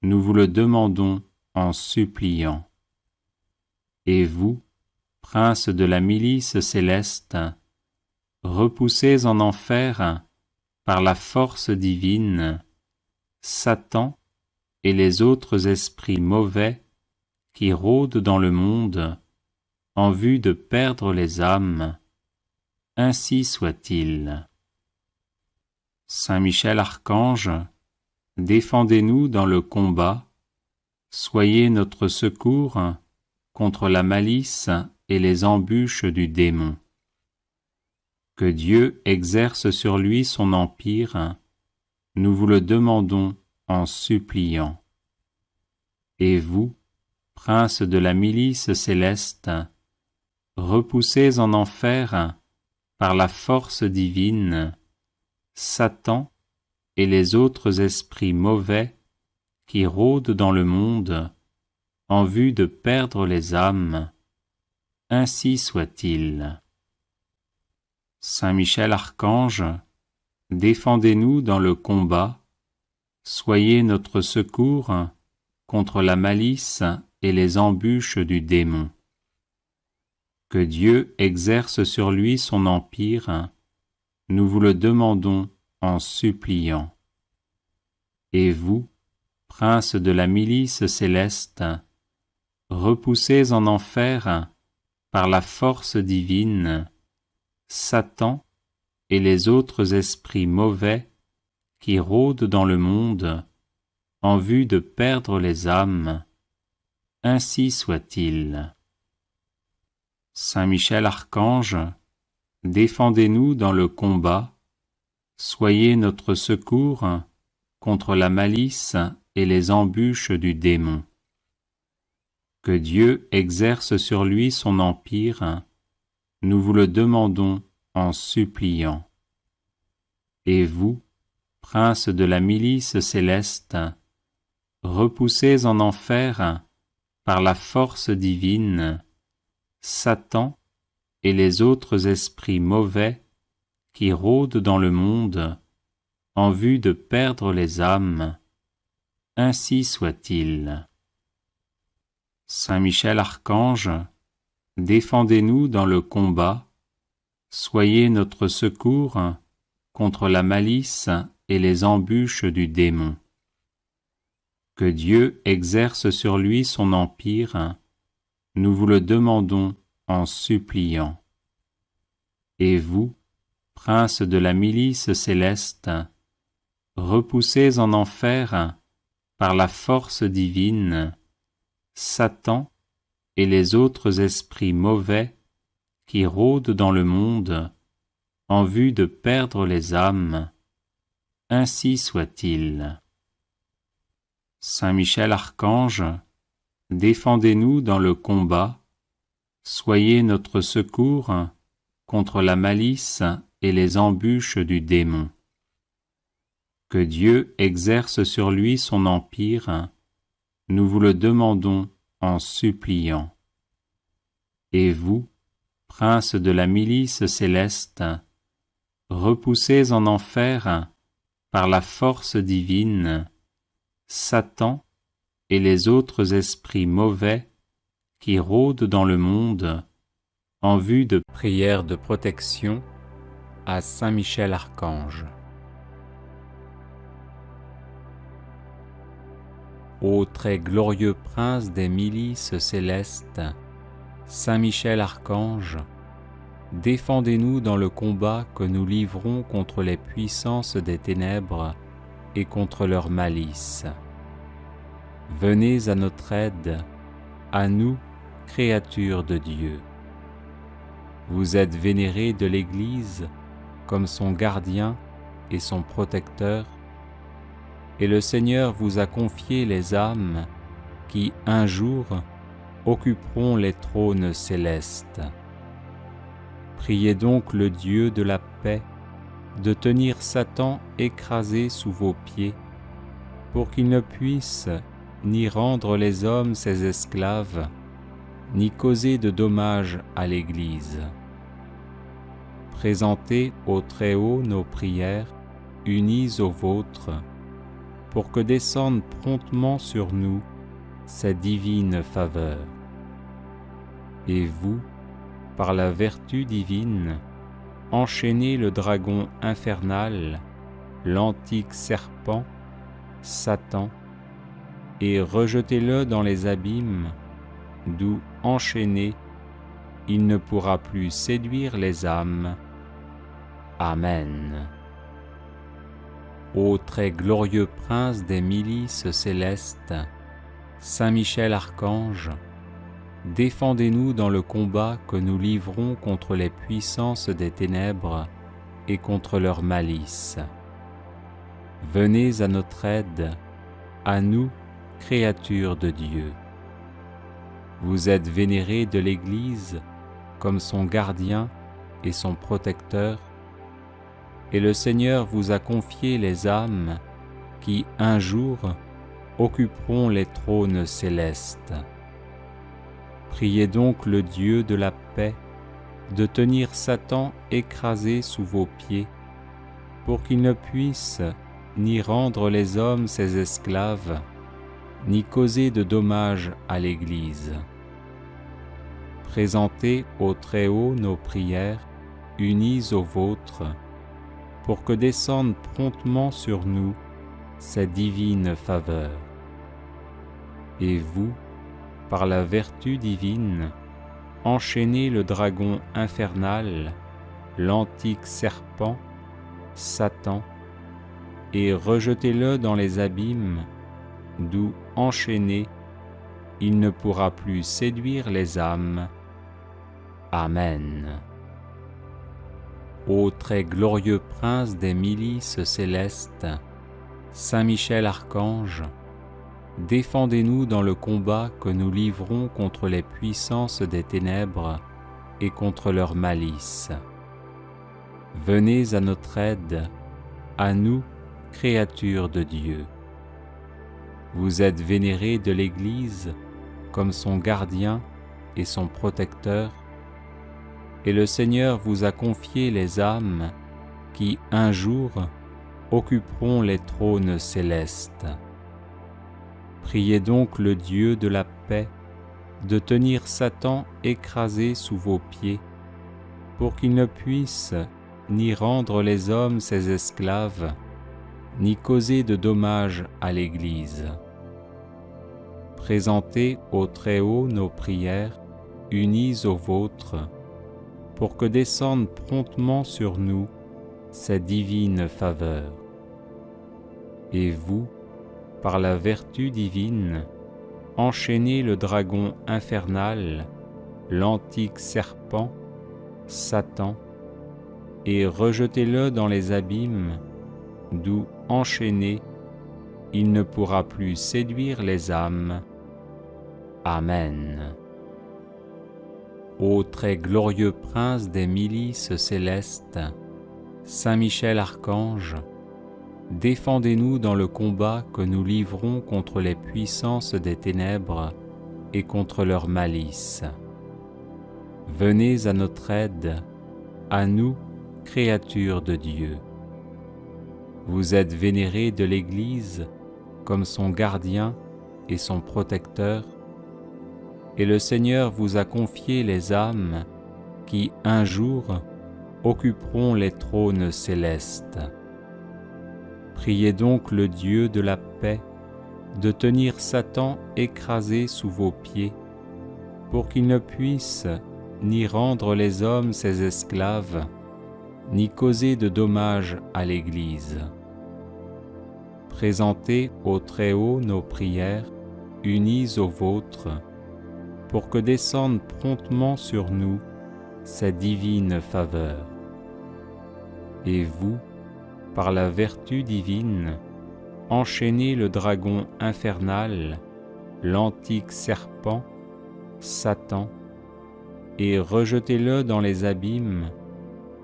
nous vous le demandons en suppliant. Et vous, prince de la milice céleste, repoussez en enfer, par la force divine, Satan et les autres esprits mauvais qui rôdent dans le monde en vue de perdre les âmes. Ainsi soit-il. Saint Michel Archange, défendez-nous dans le combat, soyez notre secours contre la malice et les embûches du démon. Que Dieu exerce sur lui son empire, nous vous le demandons en suppliant. Et vous, prince de la milice céleste, repoussez en enfer, par la force divine, Satan et les autres esprits mauvais qui rôdent dans le monde en vue de perdre les âmes. Ainsi soit-il. Saint Michel Archange, défendez-nous dans le combat, soyez notre secours contre la malice et les embûches du démon. Que Dieu exerce sur lui son empire, nous vous le demandons en suppliant. Et vous, prince de la milice céleste, repoussez en enfer, par la force divine, Satan et les autres esprits mauvais qui rôdent dans le monde en vue de perdre les âmes. Ainsi soit-il. Saint Michel Archange, défendez-nous dans le combat, soyez notre secours contre la malice et les embûches du démon. Que Dieu exerce sur lui son empire, nous vous le demandons en suppliant. Et vous, prince de la milice céleste, repoussez en enfer, par la force divine, Satan et les autres esprits mauvais qui rôdent dans le monde en vue de perdre les âmes. Ainsi soit-il. Saint Michel Archange, défendez-nous dans le combat, soyez notre secours contre la malice et les embûches du démon. Que Dieu exerce sur lui son empire, nous vous le demandons en suppliant. Et vous, prince de la milice céleste, repoussez en enfer, par la force divine, Satan et les autres esprits mauvais qui rôdent dans le monde en vue de perdre les âmes. Ainsi soit-il. Saint Michel Archange, défendez-nous dans le combat, soyez notre secours contre la malice et les embûches du démon. Que Dieu exerce sur lui son empire, nous vous le demandons en suppliant. Et vous, prince de la milice céleste, repoussez en enfer, par la force divine, Satan et les autres esprits mauvais qui rôdent dans le monde en vue de prières de protection à Saint Michel Archange. Ô très glorieux prince des milices célestes, Saint Michel Archange, défendez-nous dans le combat que nous livrons contre les puissances des ténèbres et contre leur malice. Venez à notre aide, à nous, créatures de Dieu. Vous êtes vénérés de l'Église comme son gardien et son protecteur, et le Seigneur vous a confié les âmes qui, un jour, occuperont les trônes célestes. Priez donc le Dieu de la paix de tenir Satan écrasé sous vos pieds, pour qu'il ne puisse ni rendre les hommes ses esclaves, ni causer de dommages à l'Église. Présentez au Très-Haut nos prières, unies aux vôtres, pour que descende promptement sur nous sa divine faveur. Et vous, par la vertu divine, enchaînez le dragon infernal, l'antique serpent, Satan, et rejetez-le dans les abîmes, d'où, enchaîné, il ne pourra plus séduire les âmes. Amen. Ô très glorieux prince des milices célestes, Saint Michel Archange, défendez-nous dans le combat que nous livrons contre les puissances des ténèbres et contre leur malice. Venez à notre aide, à nous, créatures de Dieu. Vous êtes vénérés de l'Église comme son gardien et son protecteur, et le Seigneur vous a confié les âmes qui, un jour, occuperont les trônes célestes. Priez donc le Dieu de la paix de tenir Satan écrasé sous vos pieds, pour qu'il ne puisse ni rendre les hommes ses esclaves, ni causer de dommages à l'Église. Présentez au Très-Haut nos prières, unies aux vôtres, pour que descende promptement sur nous sa divine faveur. Et vous, par la vertu divine, enchaînez le dragon infernal, l'antique serpent, Satan, et rejetez-le dans les abîmes, d'où, enchaîné, il ne pourra plus séduire les âmes. Amen. Ô très glorieux prince des milices célestes, Saint Michel Archange, défendez-nous dans le combat que nous livrons contre les puissances des ténèbres et contre leur malice. Venez à notre aide, à nous, créatures de Dieu. Vous êtes vénérés de l'Église comme son gardien et son protecteur, et le Seigneur vous a confié les âmes qui, un jour, occuperont les trônes célestes. Priez donc le Dieu de la paix de tenir Satan écrasé sous vos pieds, pour qu'il ne puisse ni rendre les hommes ses esclaves, ni causer de dommages à l'Église. Présentez au Très-Haut nos prières, unies aux vôtres, pour que descende promptement sur nous sa divine faveur. Et vous, par la vertu divine, enchaînez le dragon infernal, l'antique serpent, Satan, et rejetez-le dans les abîmes, d'où, enchaîné, il ne pourra plus séduire les âmes. Amen. Ô très glorieux prince des milices célestes, Saint Michel Archange, défendez-nous dans le combat que nous livrons contre les puissances des ténèbres et contre leur malice. Venez à notre aide, à nous, créatures de Dieu. Vous êtes vénérés de l'Église comme son gardien et son protecteur, et le Seigneur vous a confié les âmes qui, un jour, occuperont les trônes célestes. Priez donc le Dieu de la paix de tenir Satan écrasé sous vos pieds, pour qu'il ne puisse ni rendre les hommes ses esclaves, ni causer de dommages à l'Église. Présentez au Très-Haut nos prières, unies aux vôtres, pour que descende promptement sur nous sa divine faveur. Et vous, par la vertu divine, enchaînez le dragon infernal, l'antique serpent, Satan, et rejetez-le dans les abîmes,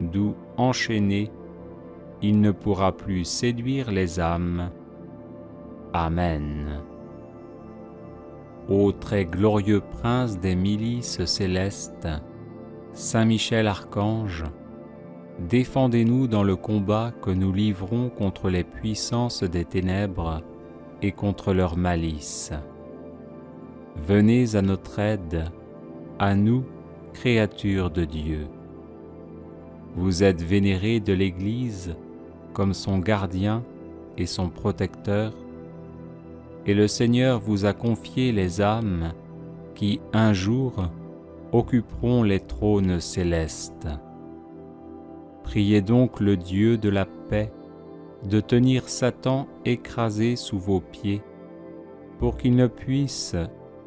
d'où, enchaîné, il ne pourra plus séduire les âmes. Amen. Ô très glorieux prince des milices célestes, Saint Michel Archange, défendez-nous dans le combat que nous livrons contre les puissances des ténèbres et contre leur malice. Venez à notre aide, à nous, créatures de Dieu. Vous êtes vénérés de l'Église comme son gardien et son protecteur, et le Seigneur vous a confié les âmes qui, un jour, occuperont les trônes célestes. Priez donc le Dieu de la paix de tenir Satan écrasé sous vos pieds, pour qu'il ne puisse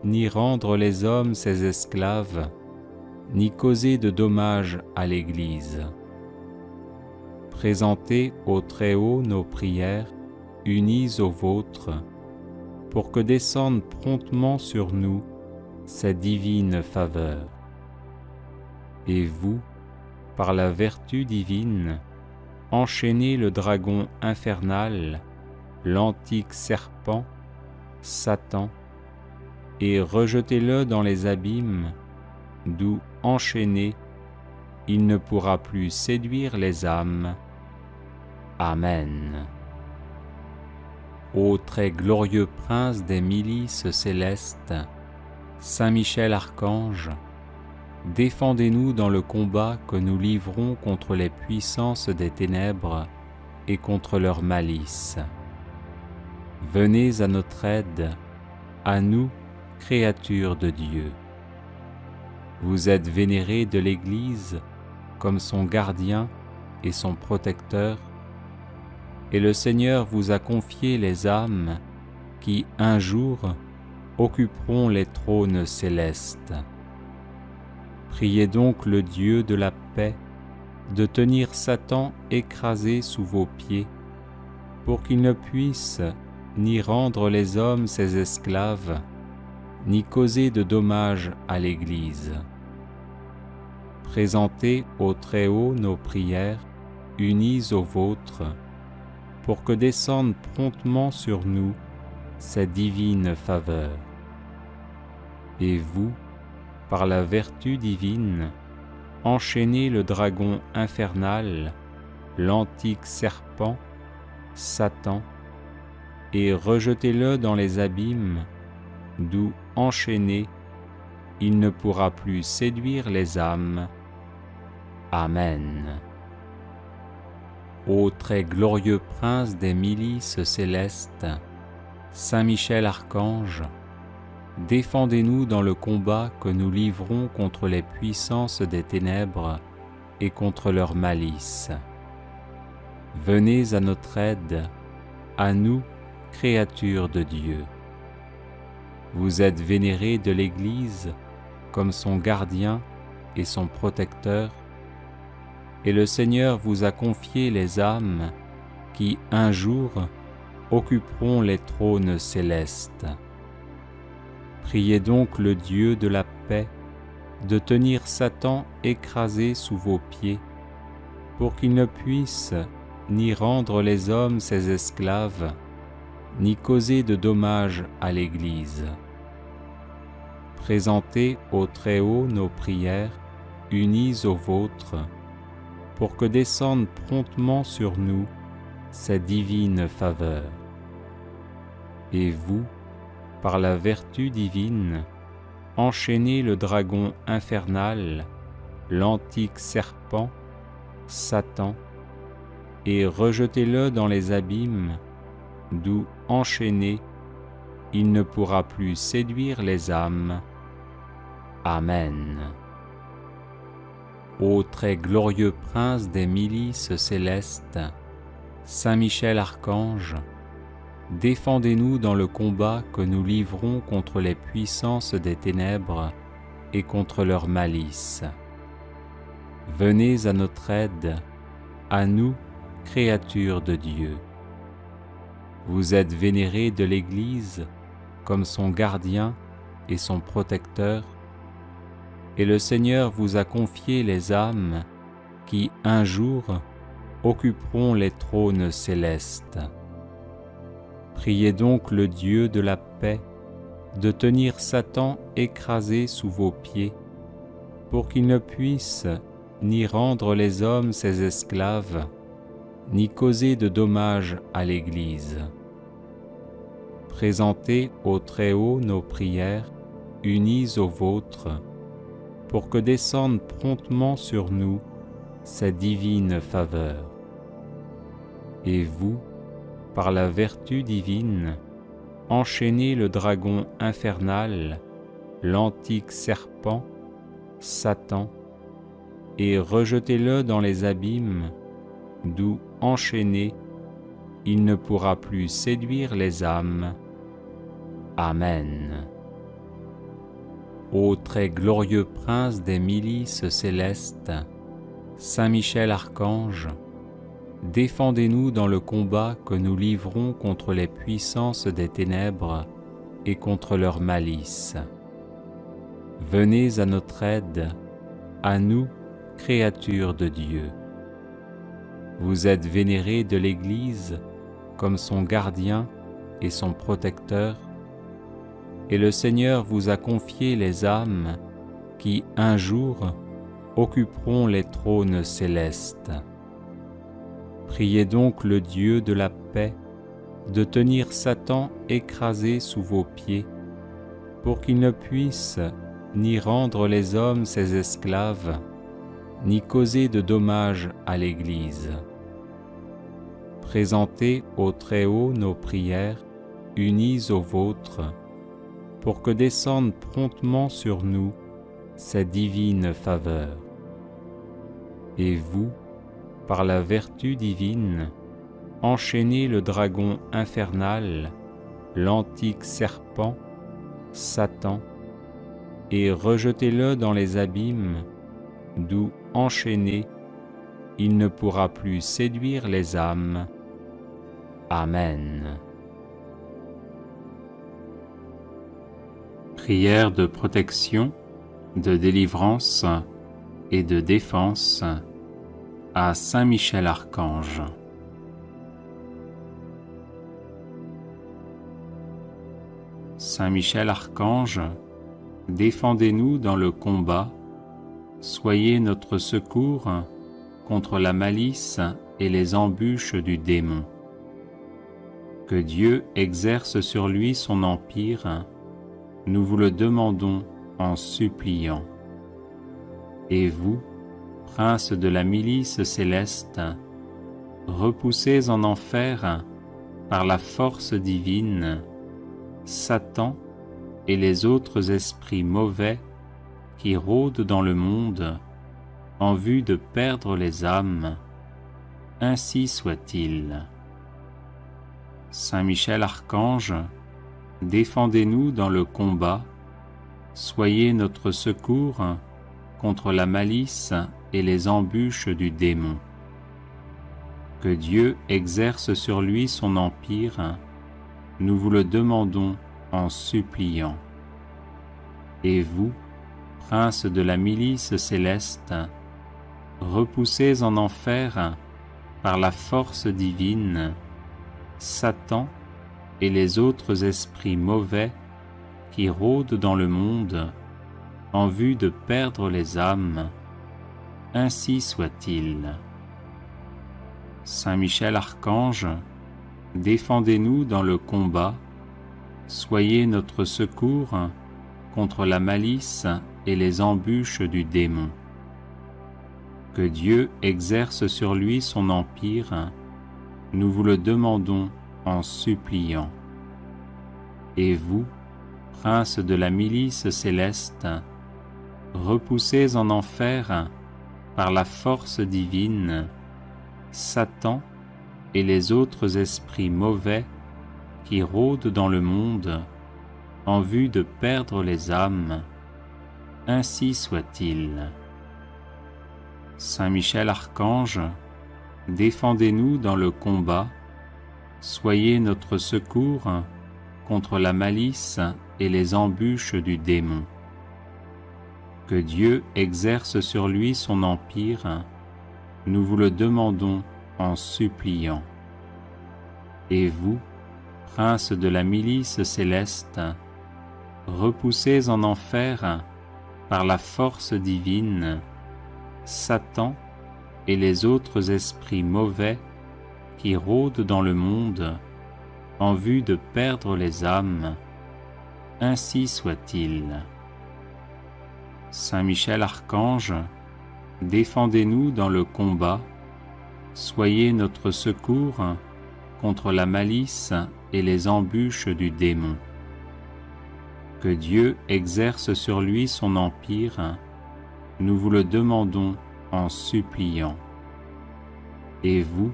ni rendre les hommes ses esclaves, ni causer de dommages à l'Église. Présentez au Très-Haut nos prières, unies aux vôtres, pour que descende promptement sur nous sa divine faveur. Et vous, par la vertu divine, enchaînez le dragon infernal, l'antique serpent, Satan, et rejetez-le dans les abîmes, d'où, enchaîné, il ne pourra plus séduire les âmes. Amen. Ô très glorieux prince des milices célestes, Saint Michel Archange, défendez-nous dans le combat que nous livrons contre les puissances des ténèbres et contre leur malice. Venez à notre aide, à nous, créatures de Dieu. Vous êtes vénérés de l'Église comme son gardien et son protecteur, et le Seigneur vous a confié les âmes qui, un jour, occuperont les trônes célestes. Priez donc le Dieu de la paix de tenir Satan écrasé sous vos pieds, pour qu'il ne puisse ni rendre les hommes ses esclaves, ni causer de dommages à l'Église. Présentez au Très-Haut nos prières, unies aux vôtres, pour que descende promptement sur nous sa divine faveur. Et vous, par la vertu divine, enchaînez le dragon infernal, l'antique serpent, Satan, et rejetez-le dans les abîmes, d'où, enchaîné, il ne pourra plus séduire les âmes. Amen. Ô très glorieux prince des milices célestes, Saint Michel Archange, défendez-nous dans le combat que nous livrons contre les puissances des ténèbres et contre leur malice. Venez à notre aide, à nous, créatures de Dieu. Vous êtes vénérés de l'Église comme son gardien et son protecteur, et le Seigneur vous a confié les âmes qui, un jour, occuperont les trônes célestes. Priez donc le Dieu de la paix de tenir Satan écrasé sous vos pieds, pour qu'il ne puisse ni rendre les hommes ses esclaves, ni causer de dommages à l'Église. Présentez au Très-Haut nos prières, unies aux vôtres, pour que descende promptement sur nous sa divine faveur. Et vous, par la vertu divine, enchaînez le dragon infernal, l'antique serpent, Satan, et rejetez-le dans les abîmes, d'où, enchaîné, il ne pourra plus séduire les âmes. Amen. Ô très glorieux prince des milices célestes, Saint Michel Archange, défendez-nous dans le combat que nous livrons contre les puissances des ténèbres et contre leur malice. Venez à notre aide, à nous, créatures de Dieu. Vous êtes vénérés de l'Église comme son gardien et son protecteur, et le Seigneur vous a confié les âmes qui, un jour, occuperont les trônes célestes. Priez donc le Dieu de la paix de tenir Satan écrasé sous vos pieds, pour qu'il ne puisse ni rendre les hommes ses esclaves, ni causer de dommages à l'Église. Présentez au Très-Haut nos prières, unies aux vôtres, pour que descende promptement sur nous sa divine faveur. Et vous, par la vertu divine, enchaînez le dragon infernal, l'antique serpent, Satan, et rejetez-le dans les abîmes, d'où, enchaîné, il ne pourra plus séduire les âmes. Amen. Ô très glorieux prince des milices célestes, Saint Michel Archange, défendez-nous dans le combat que nous livrons contre les puissances des ténèbres et contre leur malice. Venez à notre aide, à nous, créatures de Dieu. Vous êtes vénérés de l'Église comme son gardien et son protecteur, et le Seigneur vous a confié les âmes qui, un jour, occuperont les trônes célestes. Priez donc le Dieu de la paix de tenir Satan écrasé sous vos pieds, pour qu'il ne puisse ni rendre les hommes ses esclaves, ni causer de dommages à l'Église. Présentez au Très-Haut nos prières, unies aux vôtres, pour que descende promptement sur nous sa divine faveur. Et vous, par la vertu divine, enchaînez le dragon infernal, l'antique serpent, Satan, et rejetez-le dans les abîmes, d'où, enchaîné, il ne pourra plus séduire les âmes. Amen. Prière de protection, de délivrance et de défense à Saint Michel Archange. Saint Michel Archange, défendez-nous dans le combat, soyez notre secours contre la malice et les embûches du démon. Que Dieu exerce sur lui son empire, nous vous le demandons en suppliant. Et vous, prince de la milice céleste, repoussez en enfer, par la force divine, Satan et les autres esprits mauvais qui rôdent dans le monde en vue de perdre les âmes. Ainsi soit-il. Saint Michel Archange, défendez-nous dans le combat, soyez notre secours contre la malice et les embûches du démon. Que Dieu exerce sur lui son empire, nous vous le demandons en suppliant. Et vous, prince de la milice céleste, repoussez en enfer, par la force divine, Satan et les autres esprits mauvais qui rôdent dans le monde en vue de perdre les âmes. Ainsi soit-il. Saint Michel Archange, défendez-nous dans le combat, soyez notre secours contre la malice et les embûches du démon. Que Dieu exerce sur lui son empire, nous vous le demandons en suppliant. Et vous, prince de la milice céleste, repoussez en enfer, par la force divine, Satan et les autres esprits mauvais qui rôdent dans le monde en vue de perdre les âmes. Ainsi soit-il. Saint Michel Archange, défendez-nous dans le combat, soyez notre secours contre la malice et les embûches du démon. Que Dieu exerce sur lui son empire, nous vous le demandons en suppliant. Et vous, princes de la milice céleste, repoussés en enfer par la force divine, Satan et les autres esprits mauvais qui rôdent dans le monde en vue de perdre les âmes, ainsi soit-il. Saint Michel Archange, défendez-nous dans le combat, soyez notre secours contre la malice et les embûches du démon. Que Dieu exerce sur lui son empire, nous vous le demandons en suppliant. Et vous,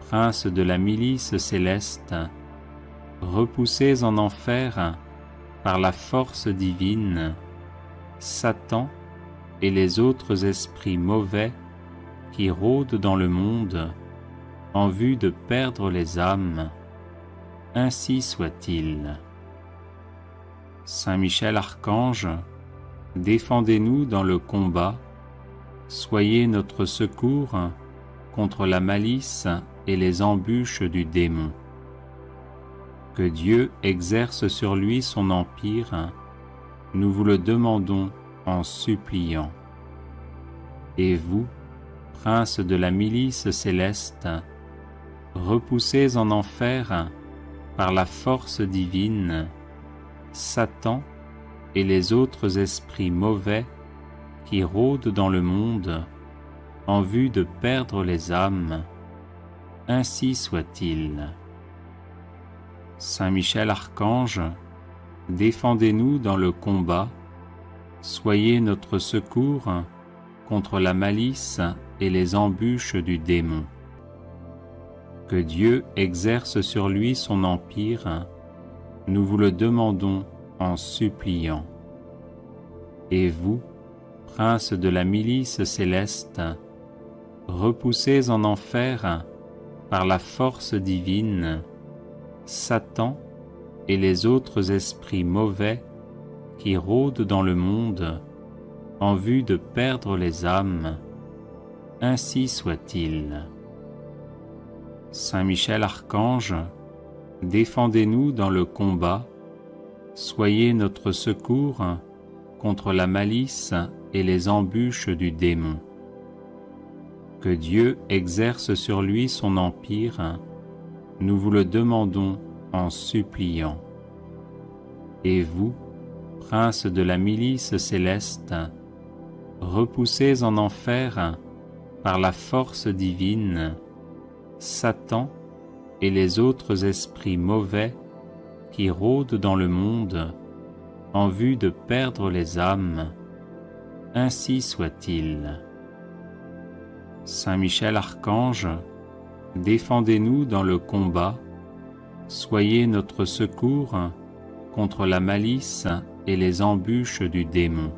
princes de la milice céleste, repoussés en enfer par la force divine, Satan et les autres esprits mauvais qui rôdent dans le monde en vue de perdre les âmes, ainsi soit-il. Saint Michel Archange, défendez-nous dans le combat, soyez notre secours contre la malice et les embûches du démon. Que Dieu exerce sur lui son empire, nous vous le demandons en suppliant. Et vous, princes de la milice céleste, repoussés en enfer par la force divine, Satan et les autres esprits mauvais qui rôdent dans le monde en vue de perdre les âmes, ainsi soit-il. Saint Michel Archange, défendez-nous dans le combat, soyez notre secours contre la malice et les embûches du démon. Que Dieu exerce sur lui son empire, nous vous le demandons en suppliant. Et vous, princes de la milice céleste, repoussés en enfer par la force divine, Satan et les autres esprits mauvais qui rôdent dans le monde en vue de perdre les âmes, ainsi soit-il. Saint Michel Archange, défendez-nous dans le combat, soyez notre secours contre la malice et les embûches du démon. Que Dieu exerce sur lui son empire, nous vous le demandons en suppliant. Et vous, princes de la milice céleste, repoussés en enfer par la force divine, Satan et les autres esprits mauvais qui rôdent dans le monde en vue de perdre les âmes, ainsi soit-il. Saint Michel Archange, défendez-nous dans le combat, soyez notre secours contre la malice et les embûches du démon.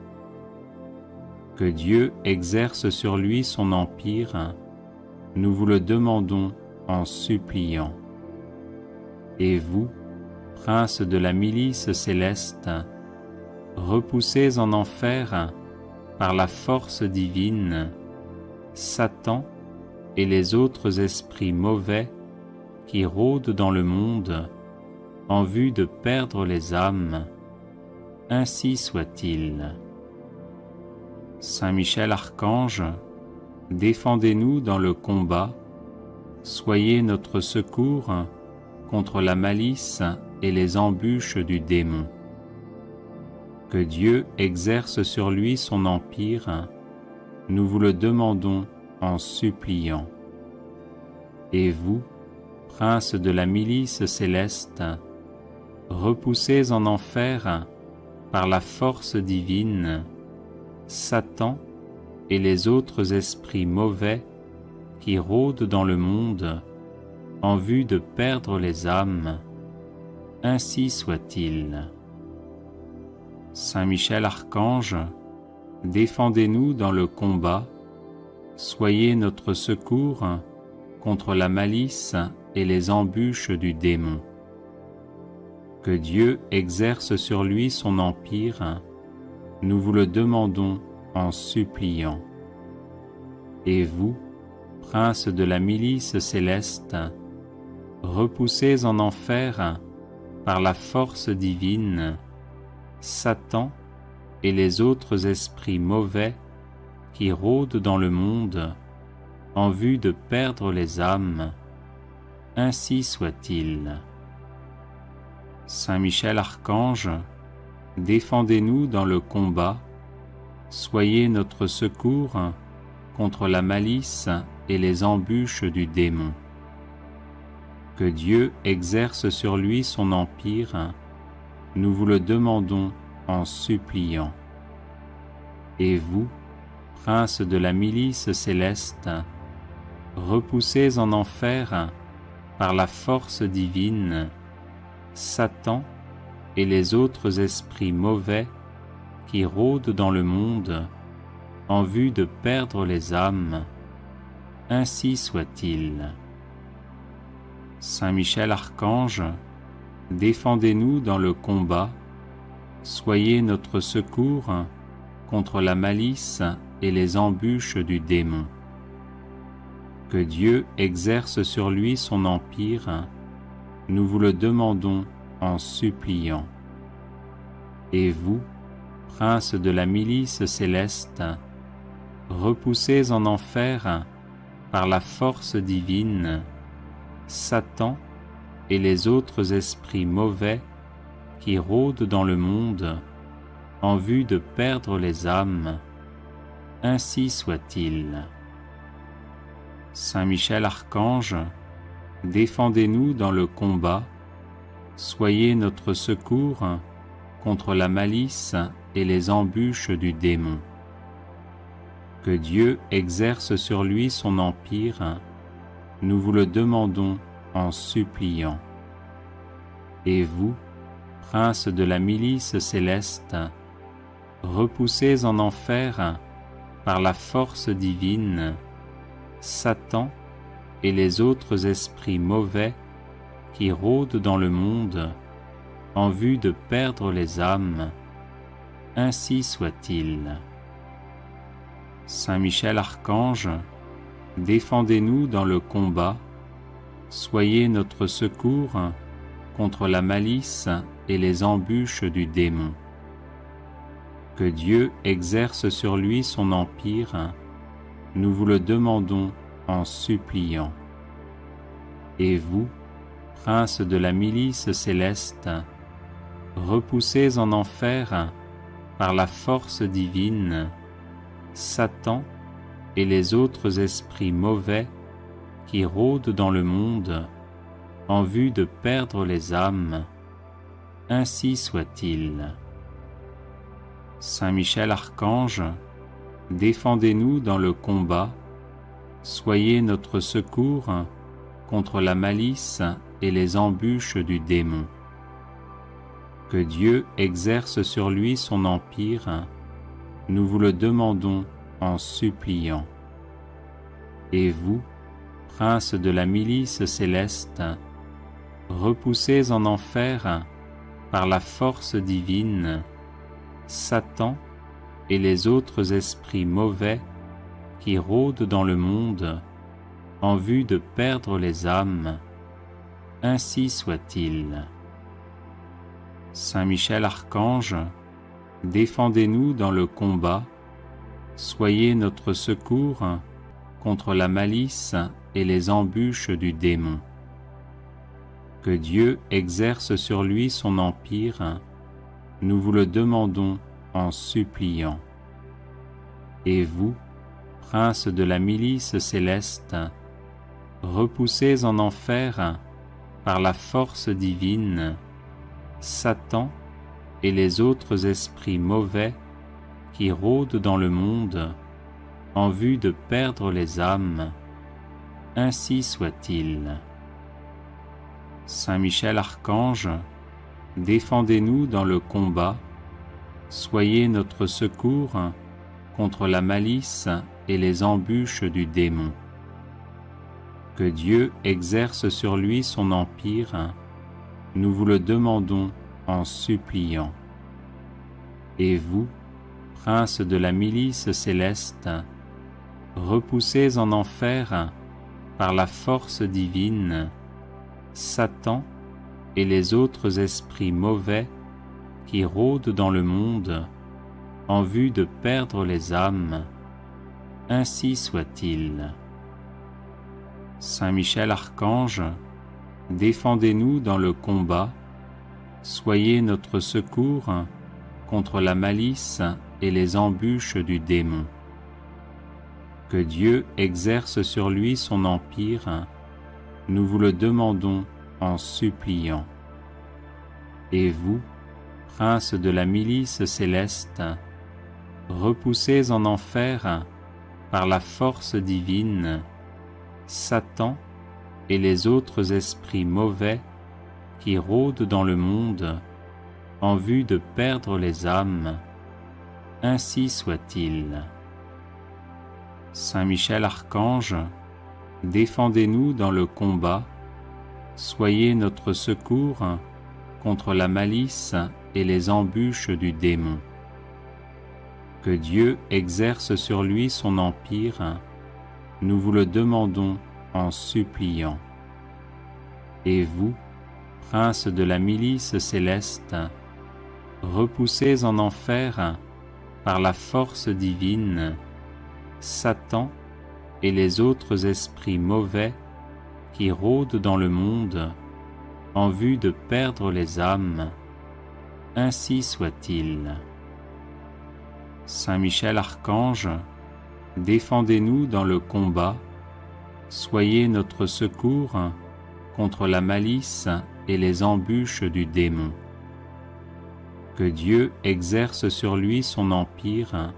Que Dieu exerce sur lui son empire, nous vous le demandons en suppliant. Et vous, princes de la milice céleste, repoussés en enfer par la force divine, Satan et les autres esprits mauvais qui rôdent dans le monde en vue de perdre les âmes, ainsi soit-il. Saint Michel Archange, défendez-nous dans le combat, soyez notre secours contre la malice et les embûches du démon. Que Dieu exerce sur lui son empire, nous vous le demandons en suppliant. Et vous, princes de la milice céleste, repoussés en enfer par la force divine, Satan et les autres esprits mauvais qui rôdent dans le monde en vue de perdre les âmes, ainsi soit-il. Saint Michel Archange, défendez-nous dans le combat, soyez notre secours contre la malice et les embûches du démon. Que Dieu exerce sur lui son empire, nous vous le demandons en suppliant. Et vous, prince de la milice céleste, repoussez en enfer, par la force divine, Satan et les autres esprits mauvais qui rôdent dans le monde en vue de perdre les âmes, ainsi soit-il. Saint Michel Archange, défendez-nous dans le combat, soyez notre secours contre la malice et les embûches du démon. Que Dieu exerce sur lui son empire, nous vous le demandons en suppliant. Et vous, prince de la milice céleste, repoussez en enfer, par la force divine, Satan et les autres esprits mauvais qui rôdent dans le monde en vue de perdre les âmes, ainsi soit-il. Saint Michel Archange, défendez-nous dans le combat, soyez notre secours contre la malice et les embûches du démon. Que Dieu exerce sur lui son empire, nous vous le demandons en suppliant. Et vous, prince de la milice céleste, repoussez en enfer, par la force divine, Satan et les autres esprits mauvais qui rôdent dans le monde en vue de perdre les âmes, ainsi soit-il. Saint Michel Archange, défendez-nous dans le combat, soyez notre secours contre la malice et les embûches du démon. Que Dieu exerce sur lui son empire, nous vous le demandons en suppliant. Et vous, prince de la milice céleste, repoussez en enfer, par la force divine, Satan et les autres esprits mauvais qui rôdent dans le monde en vue de perdre les âmes, ainsi soit-il. Saint Michel Archange, défendez-nous dans le combat, soyez notre secours contre la malice et les embûches du démon. Que Dieu exerce sur lui son empire, nous vous le demandons en suppliant. Et vous, prince de la milice céleste, repoussez en enfer, par la force divine, Satan et les autres esprits mauvais qui rôdent dans le monde en vue de perdre les âmes, ainsi soit-il. Saint Michel Archange, défendez-nous dans le combat, soyez notre secours contre la malice et les embûches du démon. Que Dieu exerce sur lui son empire, nous vous le demandons en suppliant. Et vous, prince de la milice céleste, repoussez en enfer, par la force divine, Satan et les autres esprits mauvais qui rôdent dans le monde en vue de perdre les âmes, ainsi soit-il. Saint Michel Archange, défendez-nous dans le combat, soyez notre secours contre la malice et les embûches du démon. Que Dieu exerce sur lui son empire, nous vous le demandons en suppliant. Et vous, prince de la milice céleste, repoussez en enfer, par la force divine, Satan et les autres esprits mauvais qui rôdent dans le monde en vue de perdre les âmes, ainsi soit-il. Saint Michel Archange, défendez-nous dans le combat, soyez notre secours contre la malice et les embûches du démon. Que Dieu exerce sur lui son empire, nous vous le demandons en suppliant. Et vous, princes de la milice céleste, repoussés en enfer par la force divine, Satan et les autres esprits mauvais qui rôdent dans le monde en vue de perdre les âmes, ainsi soit-il. Saint Michel Archange, défendez-nous dans le combat, soyez notre secours contre la malice et les embûches du démon. Que Dieu exerce sur lui son empire, nous vous le demandons en suppliant. Et vous, princes de la milice céleste, repoussés en enfer par la force divine, Satan et les autres esprits mauvais qui rôdent dans le monde en vue de perdre les âmes, ainsi soit-il. Saint Michel Archange, défendez-nous dans le combat, soyez notre secours contre la malice et les embûches du démon. Que Dieu exerce sur lui son empire, nous vous le demandons en suppliant. Et vous, princes de la milice céleste, repoussés en enfer par la force divine, Satan et les autres esprits mauvais qui rôdent dans le monde en vue de perdre les âmes, ainsi soit-il. Saint Michel Archange, défendez-nous dans le combat, soyez notre secours contre la malice et les embûches du démon. Que Dieu exerce sur lui son empire,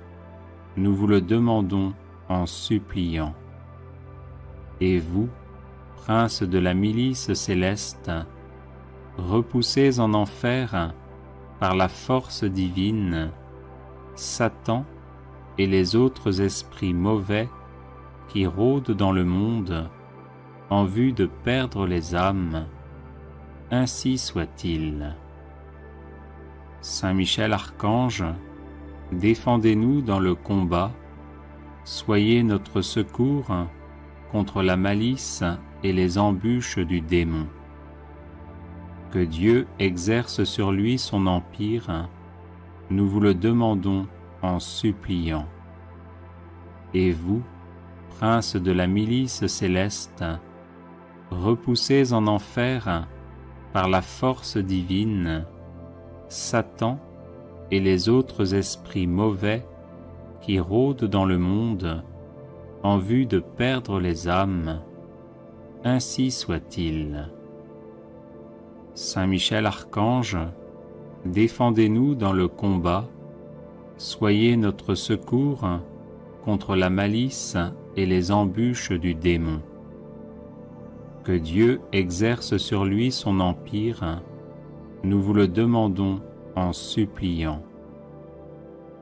nous vous le demandons en suppliant. Et vous, princes de la milice céleste, repoussés en enfer par la force divine, Satan et les autres esprits mauvais qui rôdent dans le monde en vue de perdre les âmes, ainsi soit-il. Saint Michel Archange, défendez-nous dans le combat, soyez notre secours contre la malice et les embûches du démon. Que Dieu exerce sur lui son empire, nous vous le demandons en suppliant. Et vous, princes de la milice céleste, repoussés en enfer par la force divine, Satan et les autres esprits mauvais qui rôdent dans le monde en vue de perdre les âmes, ainsi soit-il. Saint Michel Archange, défendez-nous dans le combat, soyez notre secours contre la malice et les embûches du démon. Que Dieu exerce sur lui son empire, nous vous le demandons en suppliant.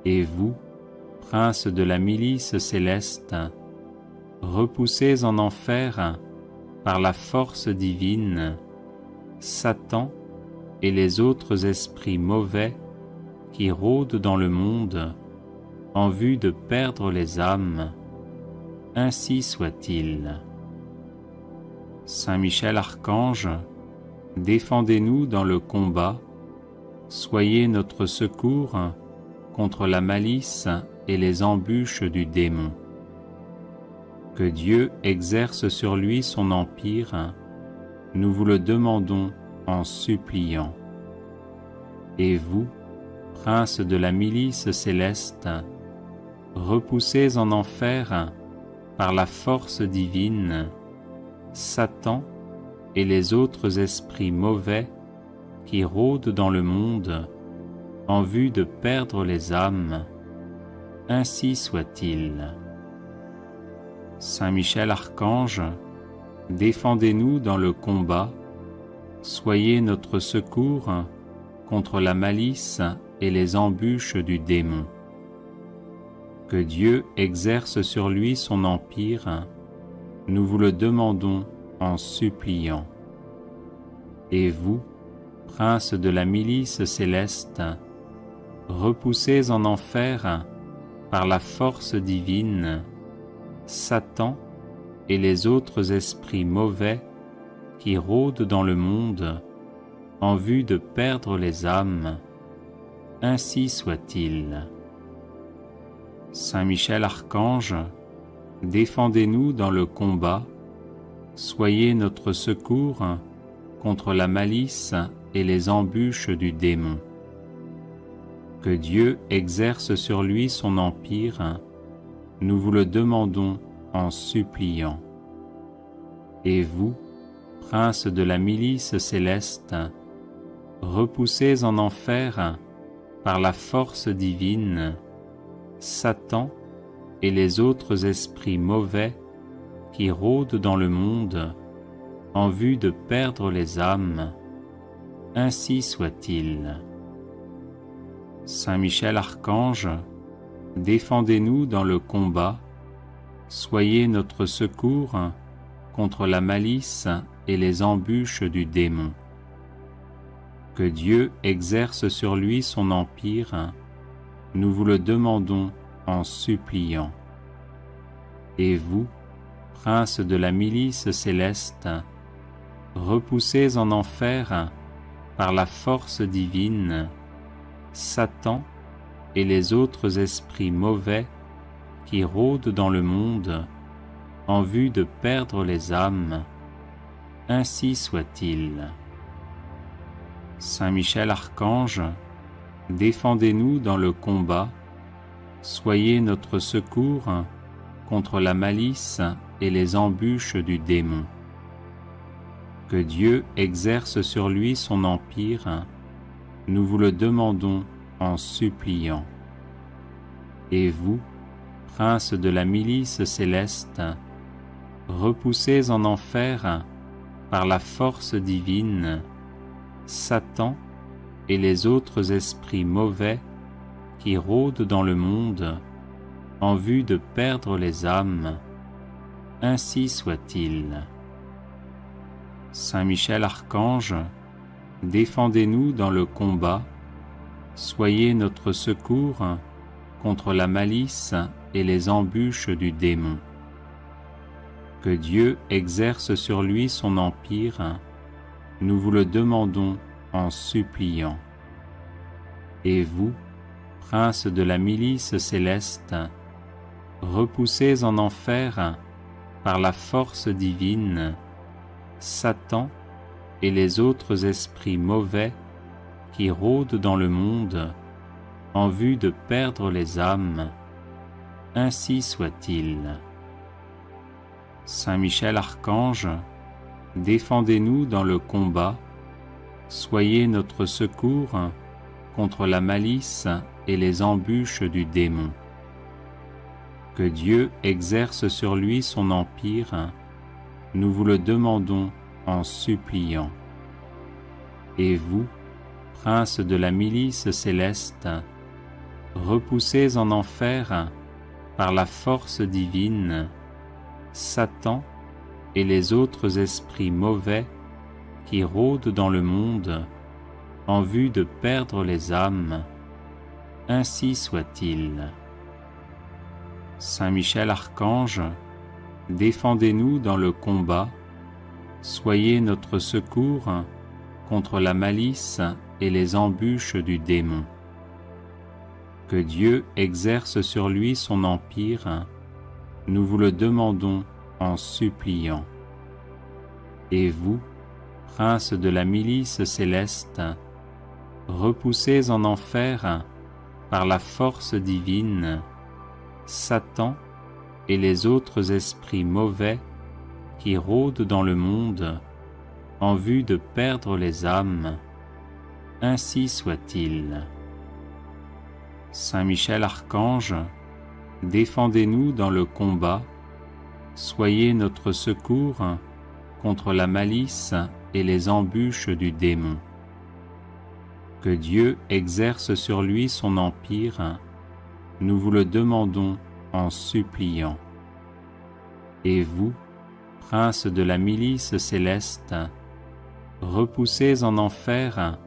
Et vous, princes de la milice céleste, repoussés en enfer par la force divine, Satan et les autres esprits mauvais qui rôdent dans le monde en vue de perdre les âmes, ainsi soit-il. Saint Michel Archange, défendez-nous dans le combat, soyez notre secours contre la malice et les embûches du démon. Que Dieu exerce sur lui son empire, nous vous le demandons en suppliant. Et vous, princes de la milice céleste, repoussés en enfer par la force divine, Satan et les autres esprits mauvais qui rôdent dans le monde en vue de perdre les âmes, ainsi soit-il. Saint Michel Archange, défendez-nous dans le combat, soyez notre secours contre la malice et les embûches du démon. Que Dieu exerce sur lui son empire, nous vous le demandons en suppliant. Et vous, princes de la milice céleste, repoussez en enfer par la force divine Satan et les autres esprits mauvais qui rôdent dans le monde en vue de perdre les âmes. Ainsi soit-il. Saint Michel Archange, défendez-nous dans le combat, soyez notre secours contre la malice et les embûches du démon. Que Dieu exerce sur lui son empire, nous vous le demandons en suppliant. Et vous, prince de la milice céleste, repoussez en enfer, par la force divine, Satan et les autres esprits mauvais qui rôdent dans le monde en vue de perdre les âmes. Ainsi soit-il. Saint Michel Archange, défendez-nous dans le combat, soyez notre secours contre la malice et les embûches du démon. Que Dieu exerce sur lui son empire, nous vous le demandons en suppliant. Et vous, prince de la milice céleste, repoussez en enfer, par la force divine, Satan et les autres esprits mauvais qui rôdent dans le monde en vue de perdre les âmes. Ainsi soit-il. Saint Michel Archange, défendez-nous dans le combat, soyez notre secours contre la malice et les embûches du démon. Que Dieu exerce sur lui son empire, nous vous le demandons en suppliant. Et vous, prince de la milice céleste, repoussez en enfer, par la force divine, Satan et les autres esprits mauvais qui rôdent dans le monde en vue de perdre les âmes. Ainsi soit-il. Saint Michel Archange, défendez-nous dans le combat, soyez notre secours contre la malice et les embûches du démon. Que Dieu exerce sur lui son empire, nous vous le demandons en suppliant. Et vous, prince de la milice céleste, repoussez en enfer, par la force divine, Satan et les autres esprits mauvais qui rôdent dans le monde en vue de perdre les âmes. Ainsi soit-il. Saint Michel Archange, défendez-nous dans le combat, soyez notre secours contre la malice et les embûches du démon. Que Dieu exerce sur lui son empire, nous vous le demandons en suppliant. Et vous, prince de la milice céleste, repoussez en enfer, par la force divine, Satan et les autres esprits mauvais qui rôdent dans le monde en vue de perdre les âmes. Ainsi soit-il. Saint Michel Archange, défendez-nous dans le combat, soyez notre secours contre la malice et les embûches du démon. Que Dieu exerce sur lui son empire, nous vous le demandons en suppliant. Et vous, prince de la milice céleste, repoussez en enfer, par la force divine, Satan et les autres esprits mauvais qui rôdent dans le monde en vue de perdre les âmes. Ainsi soit-il. Saint Michel Archange, défendez-nous dans le combat, soyez notre secours contre la malice et les embûches du démon. Que Dieu exerce sur lui son empire, nous vous le demandons en suppliant. Et vous, prince de la milice céleste, repoussez en enfer,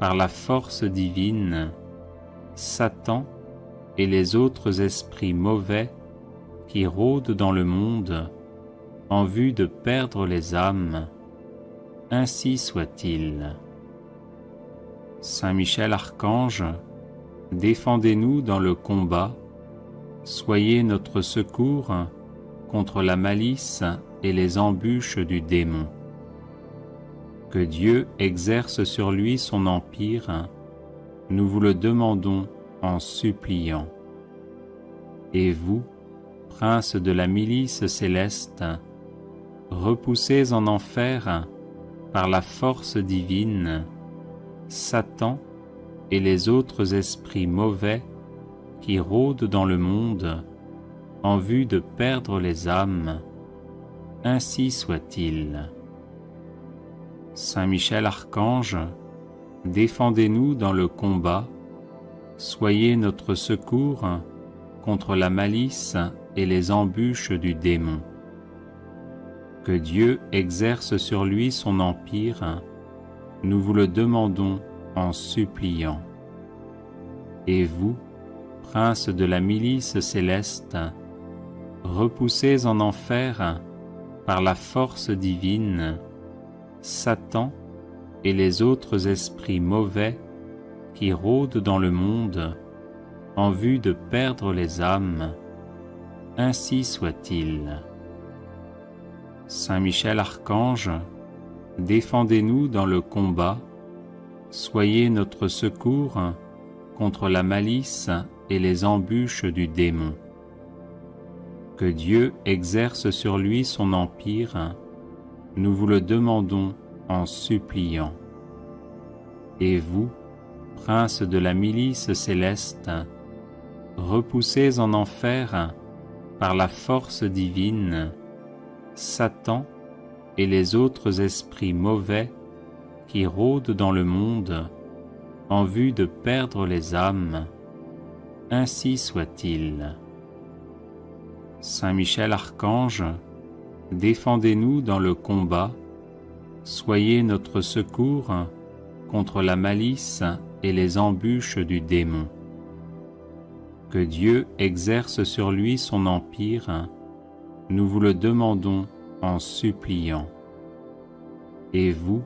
par la force divine, Satan et les autres esprits mauvais qui rôdent dans le monde en vue de perdre les âmes, ainsi soit-il. Saint Michel Archange, défendez-nous dans le combat, soyez notre secours contre la malice et les embûches du démon. Que Dieu exerce sur lui son empire, nous vous le demandons en suppliant. Et vous, prince de la milice céleste, repoussez en enfer par la force divine Satan et les autres esprits mauvais qui rôdent dans le monde en vue de perdre les âmes, ainsi soit-il. Saint Michel Archange, défendez-nous dans le combat, soyez notre secours contre la malice et les embûches du démon. Que Dieu exerce sur lui son empire, nous vous le demandons en suppliant. Et vous, prince de la milice céleste, repoussez en enfer par la force divine Satan et les autres esprits mauvais qui rôdent dans le monde en vue de perdre les âmes, ainsi soit-il. Saint Michel Archange, défendez-nous dans le combat, soyez notre secours contre la malice et les embûches du démon. Que Dieu exerce sur lui son empire, nous vous le demandons en suppliant. Et vous, prince de la milice céleste, repoussez en enfer par la force divine Satan et les autres esprits mauvais qui rôdent dans le monde en vue de perdre les âmes, ainsi soit-il. Saint Michel Archange, défendez-nous dans le combat, soyez notre secours contre la malice et les embûches du démon. Que Dieu exerce sur lui son empire, nous vous le demandons en suppliant. Et vous,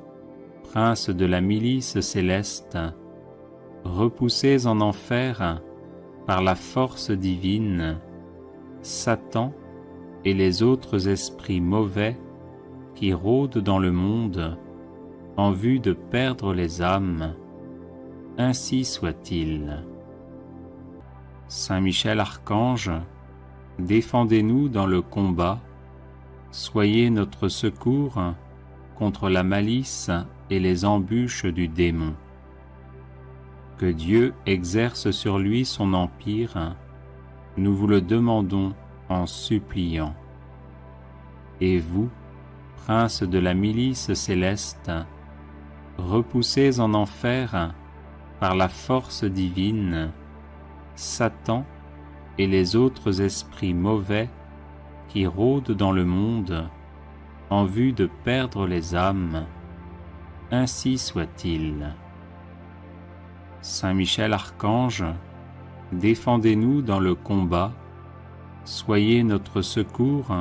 prince de la milice céleste, repoussez en enfer par la force divine Satan et les autres esprits mauvais qui rôdent dans le monde en vue de perdre les âmes, ainsi soit-il. Saint Michel Archange, défendez-nous dans le combat, soyez notre secours contre la malice et les embûches du démon. Que Dieu exerce sur lui son empire, nous vous le demandons en suppliant. Et vous, prince de la milice céleste, repoussez en enfer par la force divine Satan et les autres esprits mauvais qui rôdent dans le monde en vue de perdre les âmes, ainsi soit-il. Saint Michel Archange, défendez-nous dans le combat, soyez notre secours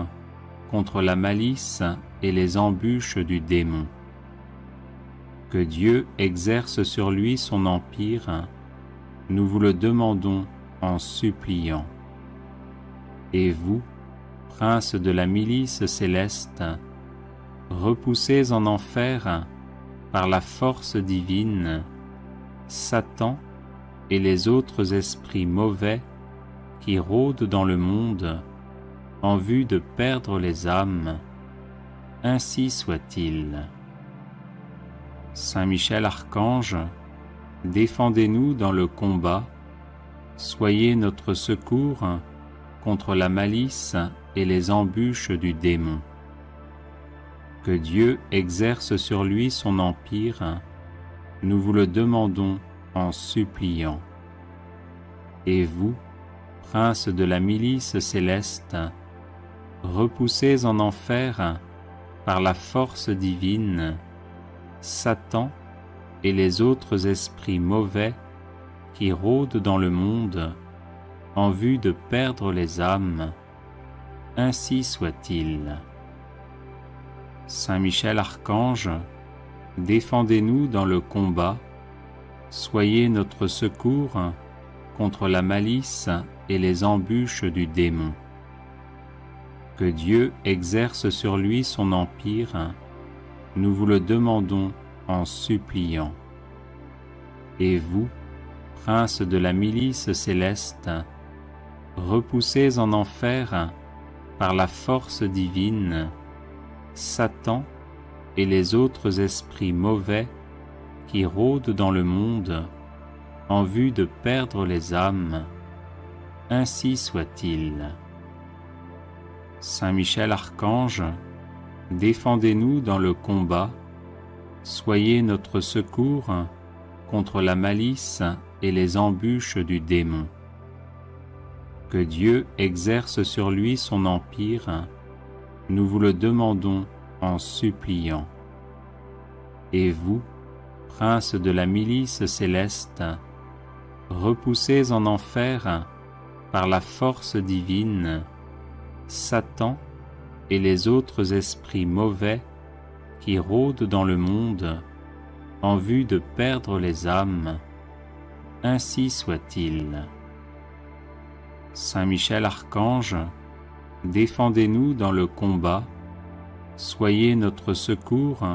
contre la malice et les embûches du démon. Que Dieu exerce sur lui son empire, nous vous le demandons en suppliant. Et vous, prince de la milice céleste, repoussez en enfer par la force divine Satan et les autres esprits mauvais qui rôdent dans le monde en vue de perdre les âmes, ainsi soit-il. Saint Michel Archange, défendez-nous dans le combat, soyez notre secours contre la malice et les embûches du démon. Que Dieu exerce sur lui son empire, nous vous le demandons en suppliant. Et vous, prince de la milice céleste, repoussez en enfer par la force divine Satan et les autres esprits mauvais qui rôdent dans le monde en vue de perdre les âmes, ainsi soit-il. Saint Michel Archange, défendez-nous dans le combat, soyez notre secours contre la malice et les embûches du démon. Que Dieu exerce sur lui son empire, nous vous le demandons en suppliant. Et vous, prince de la milice céleste, repoussez en enfer par la force divine Satan et les autres esprits mauvais qui rôdent dans le monde en vue de perdre les âmes, ainsi soit-il. Saint Michel Archange, défendez-nous dans le combat, soyez notre secours contre la malice et les embûches du démon. Que Dieu exerce sur lui son empire, nous vous le demandons en suppliant. Et vous, prince de la milice céleste, repoussez en enfer par la force divine Satan et les autres esprits mauvais qui rôdent dans le monde en vue de perdre les âmes, ainsi soit-il. Saint Michel Archange, défendez-nous dans le combat, soyez notre secours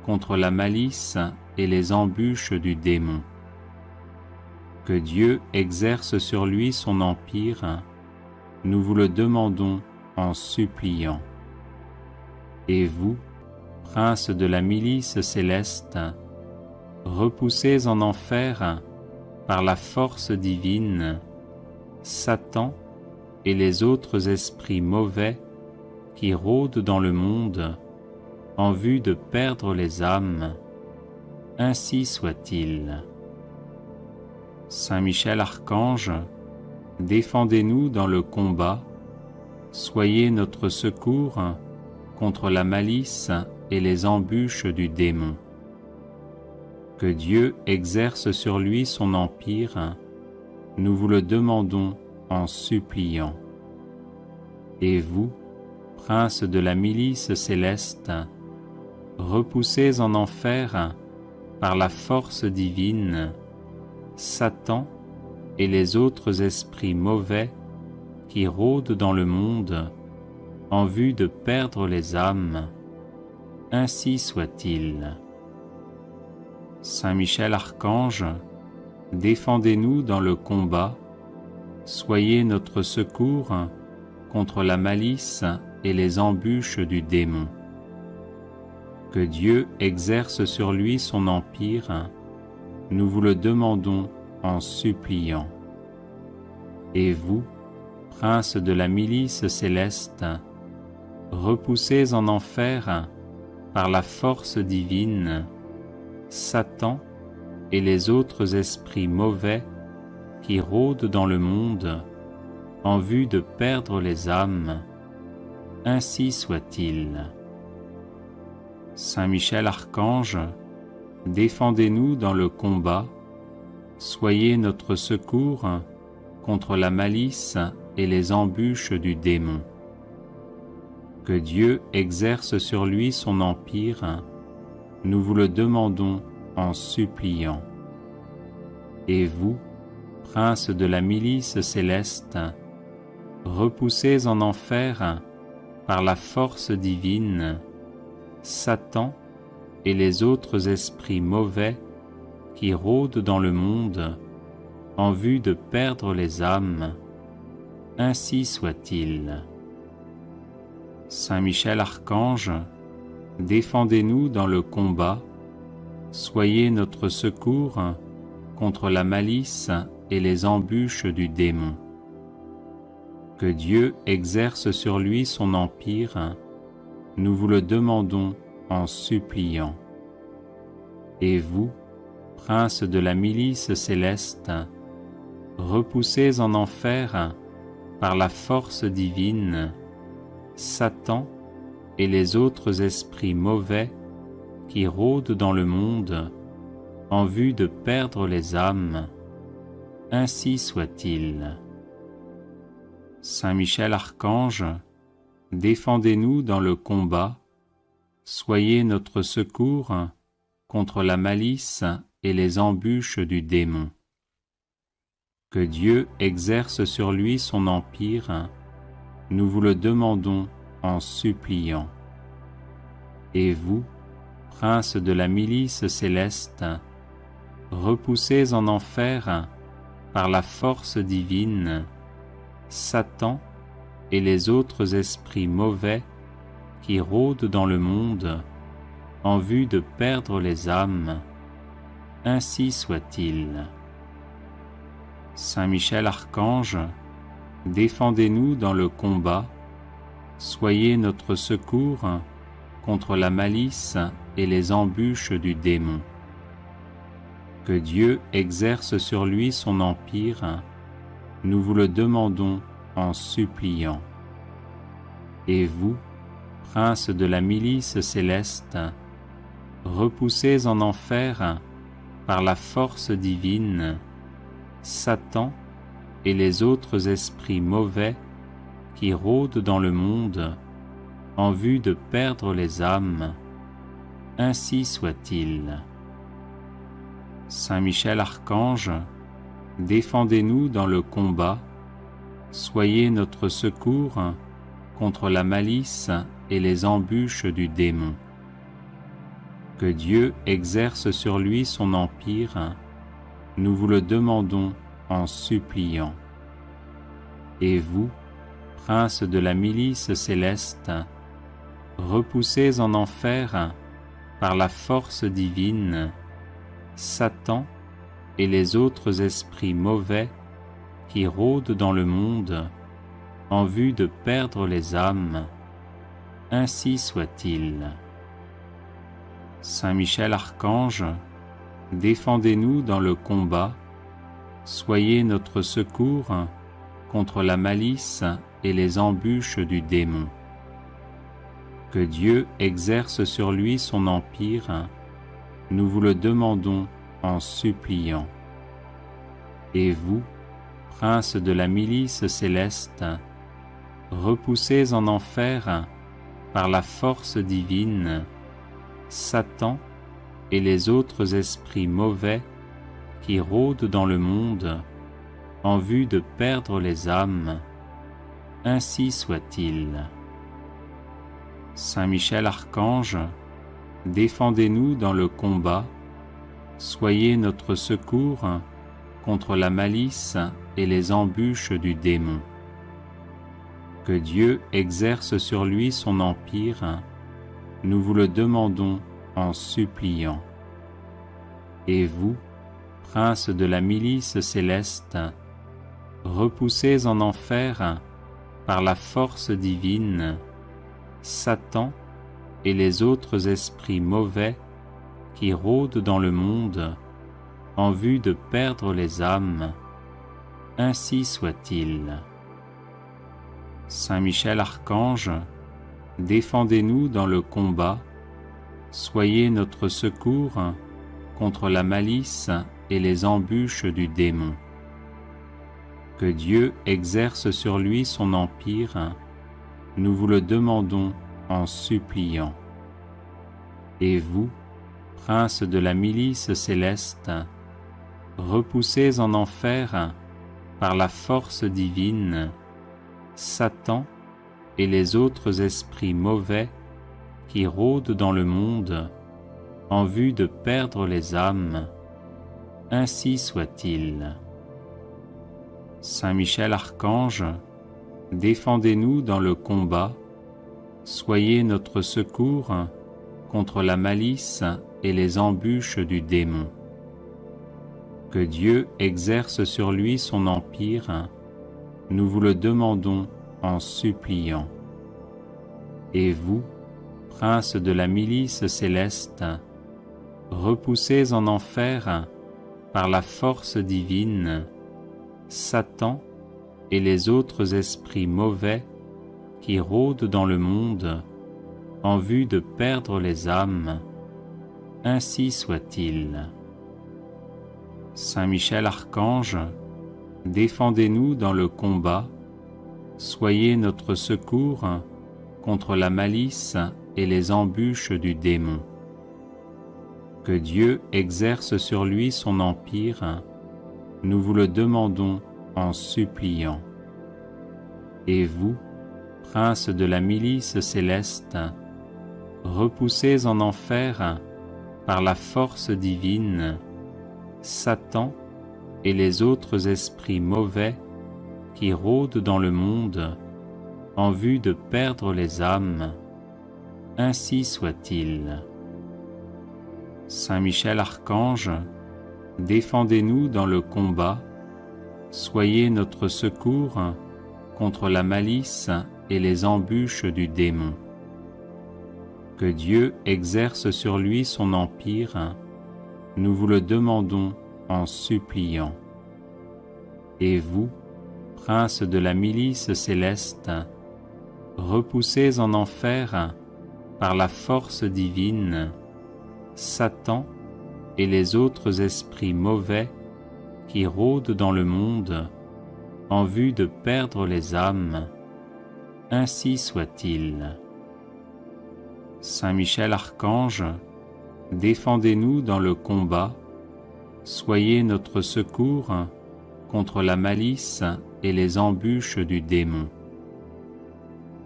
contre la malice et les embûches du démon. Que Dieu exerce sur lui son empire, nous vous le demandons en suppliant. Et vous, prince de la milice céleste, repoussez en enfer par la force divine Satan et les autres esprits mauvais qui rôdent dans le monde en vue de perdre les âmes, ainsi soit-il. Saint Michel Archange, défendez-nous dans le combat, soyez notre secours contre la malice et les embûches du démon. Que Dieu exerce sur lui son empire, nous vous le demandons en suppliant. Et vous, prince de la milice céleste, repoussez en enfer par la force divine Satan et les autres esprits mauvais qui rôdent dans le monde en vue de perdre les âmes, ainsi soit-il. Saint Michel Archange, défendez-nous dans le combat, soyez notre secours contre la malice et les embûches du démon. Que Dieu exerce sur lui son empire, nous vous le demandons en suppliant. Et vous, prince de la milice céleste, repoussez en enfer par la force divine Satan et les autres esprits mauvais qui rôdent dans le monde en vue de perdre les âmes, ainsi soit-il. Saint Michel Archange, défendez-nous dans le combat, soyez notre secours contre la malice et les embûches du démon. Que Dieu exerce sur lui son empire, nous vous le demandons en suppliant. Et vous, prince de la milice céleste, repoussez en enfer par la force divine Satan et les autres esprits mauvais qui rôdent dans le monde en vue de perdre les âmes, ainsi soit-il. Saint Michel Archange, défendez-nous dans le combat, soyez notre secours contre la malice et les embûches du démon. Que Dieu exerce sur lui son empire, nous vous le demandons en suppliant. Et vous, prince de la milice céleste, repoussez en enfer par la force divine Satan et les autres esprits mauvais qui rôdent dans le monde en vue de perdre les âmes, ainsi soit-il. Saint Michel Archange, défendez-nous dans le combat, soyez notre secours contre la malice et les embûches du démon. Que Dieu exerce sur lui son empire, nous vous le demandons en suppliant. Et vous, prince de la milice céleste, repoussez en enfer, par la force divine, Satan et les autres esprits mauvais qui rôdent dans le monde en vue de perdre les âmes. Ainsi soit-il. Saint Michel Archange, défendez-nous dans le combat, soyez notre secours contre la malice et les embûches du démon. Que Dieu exerce sur lui son empire, nous vous le demandons en suppliant. Et vous, prince de la milice céleste, repoussez en enfer, par la force divine, Satan et les autres esprits mauvais qui rôdent dans le monde en vue de perdre les âmes. Ainsi soit-il. Saint Michel Archange, défendez-nous dans le combat, soyez notre secours contre la malice et les embûches du démon. Que Dieu exerce sur lui son empire, nous vous le demandons en suppliant. Et vous, prince de la milice céleste, repoussez en enfer, par la force divine, Satan et les autres esprits mauvais qui rôdent dans le monde en vue de perdre les âmes. Ainsi soit-il. Saint Michel Archange, défendez-nous dans le combat, soyez notre secours contre la malice et les embûches du démon. Que Dieu exerce sur lui son empire, nous vous le demandons en suppliant. Et vous, prince de la milice céleste, repoussez en enfer, par la force divine, Satan et les autres esprits mauvais qui rôdent dans le monde en vue de perdre les âmes. Ainsi soit-il. Saint Michel Archange, défendez-nous dans le combat, soyez notre secours contre la malice et les embûches du démon. Que Dieu exerce sur lui son empire, nous vous le demandons en suppliant. Et vous, prince de la milice céleste, repoussez en enfer, par la force divine, Satan et les autres esprits mauvais qui rôdent dans le monde en vue de perdre les âmes. Ainsi soit-il. Saint Michel Archange, défendez-nous dans le combat, soyez notre secours contre la malice et les embûches du démon. Que Dieu exerce sur lui son empire, nous vous le demandons en suppliant. Et vous, prince de la milice céleste, repoussez en enfer, par la force divine, Satan et les autres esprits mauvais qui rôdent dans le monde en vue de perdre les âmes. Ainsi soit-il. Saint Michel Archange, défendez-nous dans le combat, soyez notre secours contre la malice et les embûches du démon. Que Dieu exerce sur lui son empire, nous vous le demandons en suppliant. Et vous, prince de la milice céleste, repoussez en enfer, par la force divine, Satan et les autres esprits mauvais qui rôdent dans le monde en vue de perdre les âmes. Ainsi soit-il. Saint Michel Archange, défendez-nous dans le combat, soyez notre secours contre la malice et les embûches du démon. Que Dieu exerce sur lui son empire, nous vous le demandons en suppliant. Et vous, princes de la milice céleste, repoussez en enfer par la force divine Satan et les autres esprits mauvais qui rôdent dans le monde en vue de perdre les âmes. Ainsi soit-il. Saint Michel Archange, défendez-nous dans le combat, soyez notre secours contre la malice et les embûches du démon. Que Dieu exerce sur lui son empire, nous vous le demandons en suppliant. Et vous, princes de la milice céleste, repoussez en enfer par la force divine Satan et les autres esprits mauvais qui rôdent dans le monde en vue de perdre les âmes. Ainsi soit-il. Saint Michel Archange, défendez-nous dans le combat, soyez notre secours contre la malice et les embûches du démon.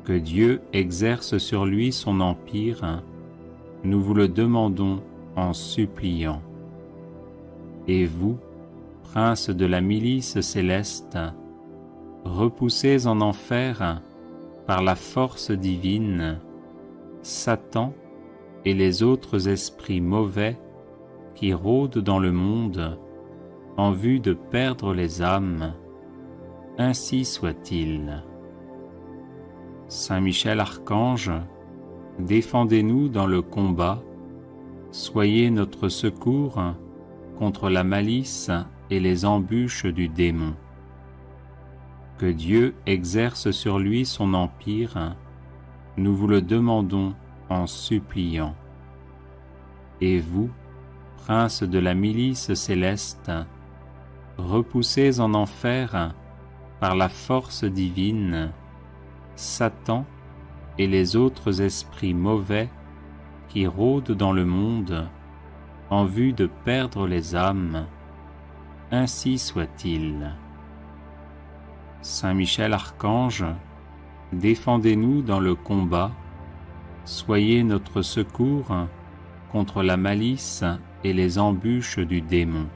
Que Dieu exerce sur lui son empire, nous vous le demandons en suppliant. Et vous, princes de la milice céleste, repoussez en enfer par la force divine Satan et les autres esprits mauvais qui rôdent dans le monde en vue de perdre les âmes. Ainsi soit-il. Saint Michel Archange, défendez-nous dans le combat, soyez notre secours contre la malice et les embûches du démon. Que Dieu exerce sur lui son empire, nous vous le demandons en suppliant. Et vous, princes de la milice céleste, repoussez en enfer par la force divine Satan et les autres esprits mauvais qui rôdent dans le monde en vue de perdre les âmes. Ainsi soit-il. Saint Michel Archange, défendez-nous dans le combat, soyez notre secours contre la malice et les embûches du démon.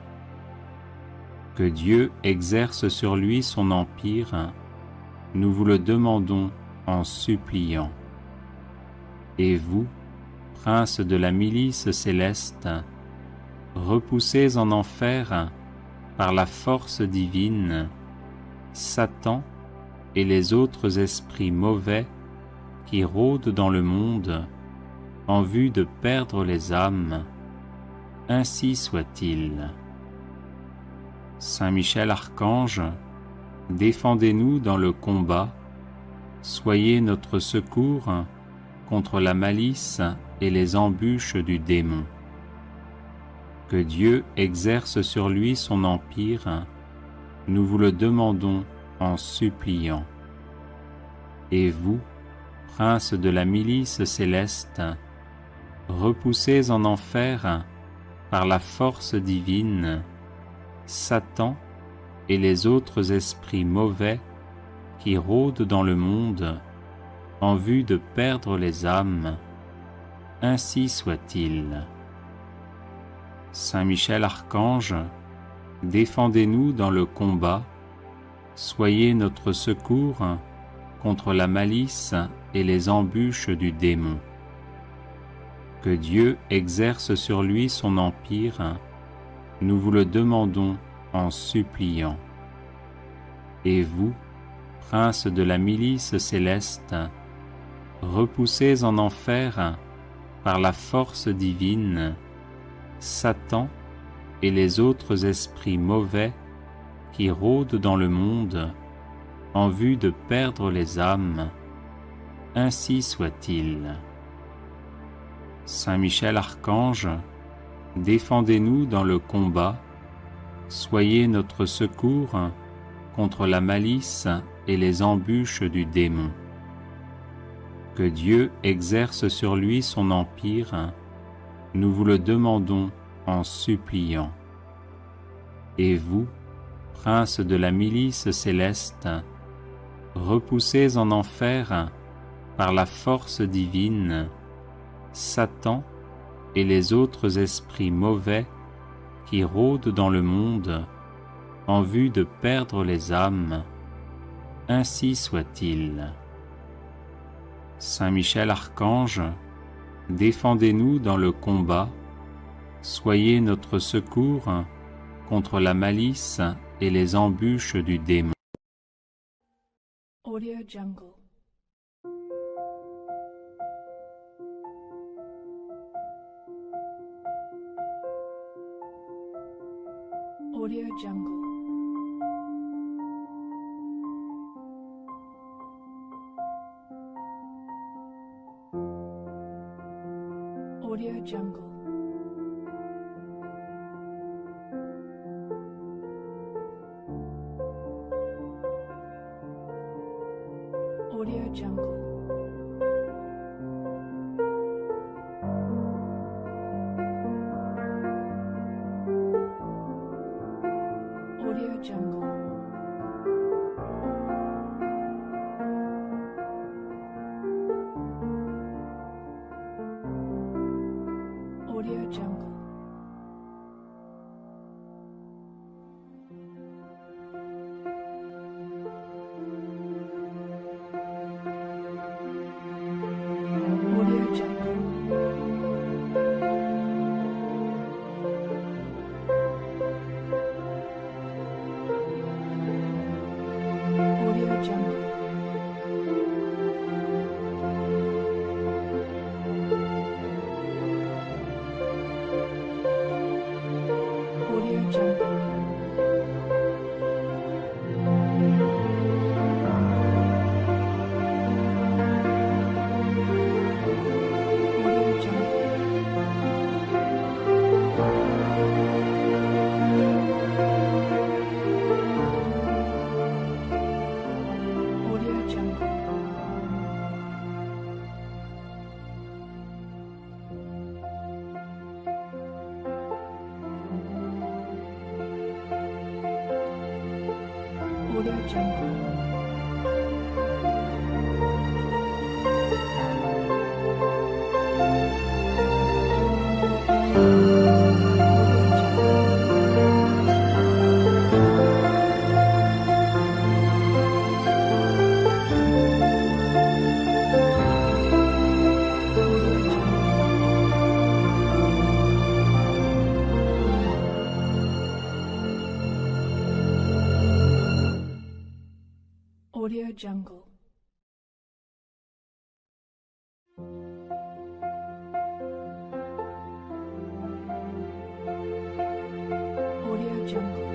Que Dieu exerce sur lui son empire, nous vous le demandons en suppliant. Et vous, princes de la milice céleste, repoussez en enfer par la force divine Satan et les autres esprits mauvais qui rôdent dans le monde en vue de perdre les âmes. Ainsi soit-il. Saint Michel Archange, défendez-nous dans le combat, soyez notre secours contre la malice et les embûches du démon. Que Dieu exerce sur lui son empire, nous vous le demandons en suppliant. Et vous, princes de la milice céleste, repoussez en enfer par la force divine Satan et les autres esprits mauvais qui rôdent dans le monde en vue de perdre les âmes. Ainsi soit-il. Saint Michel Archange, défendez-nous dans le combat, soyez notre secours contre la malice et les embûches du démon. Que Dieu exerce sur lui son empire, nous vous le demandons en suppliant. Et vous, princes de la milice céleste, repoussez en enfer par la force divine Satan et les autres esprits mauvais qui rôdent dans le monde en vue de perdre les âmes. Ainsi soit-il. Saint Michel Archange, défendez-nous dans le combat, soyez notre secours contre la malice et les embûches du démon. Que Dieu exerce sur lui son empire, nous vous le demandons en suppliant. Et vous, princes de la milice céleste, repoussés en enfer par la force divine, Satan et les autres esprits mauvais qui rôdent dans le monde en vue de perdre les âmes, ainsi soit-il. Saint Michel Archange, défendez-nous dans le combat, soyez notre secours contre la malice et les embûches du démon. Audio Jungle. Audio Jungle. Audio Jungle. Audio Jungle. Audio Jungle. Audio Jungle. Audio Jungle. Audio Jungle. Audio Jungle. Audio Jungle. Audio Jungle. Audio Jungle. Audio Jungle. Audio Jungle.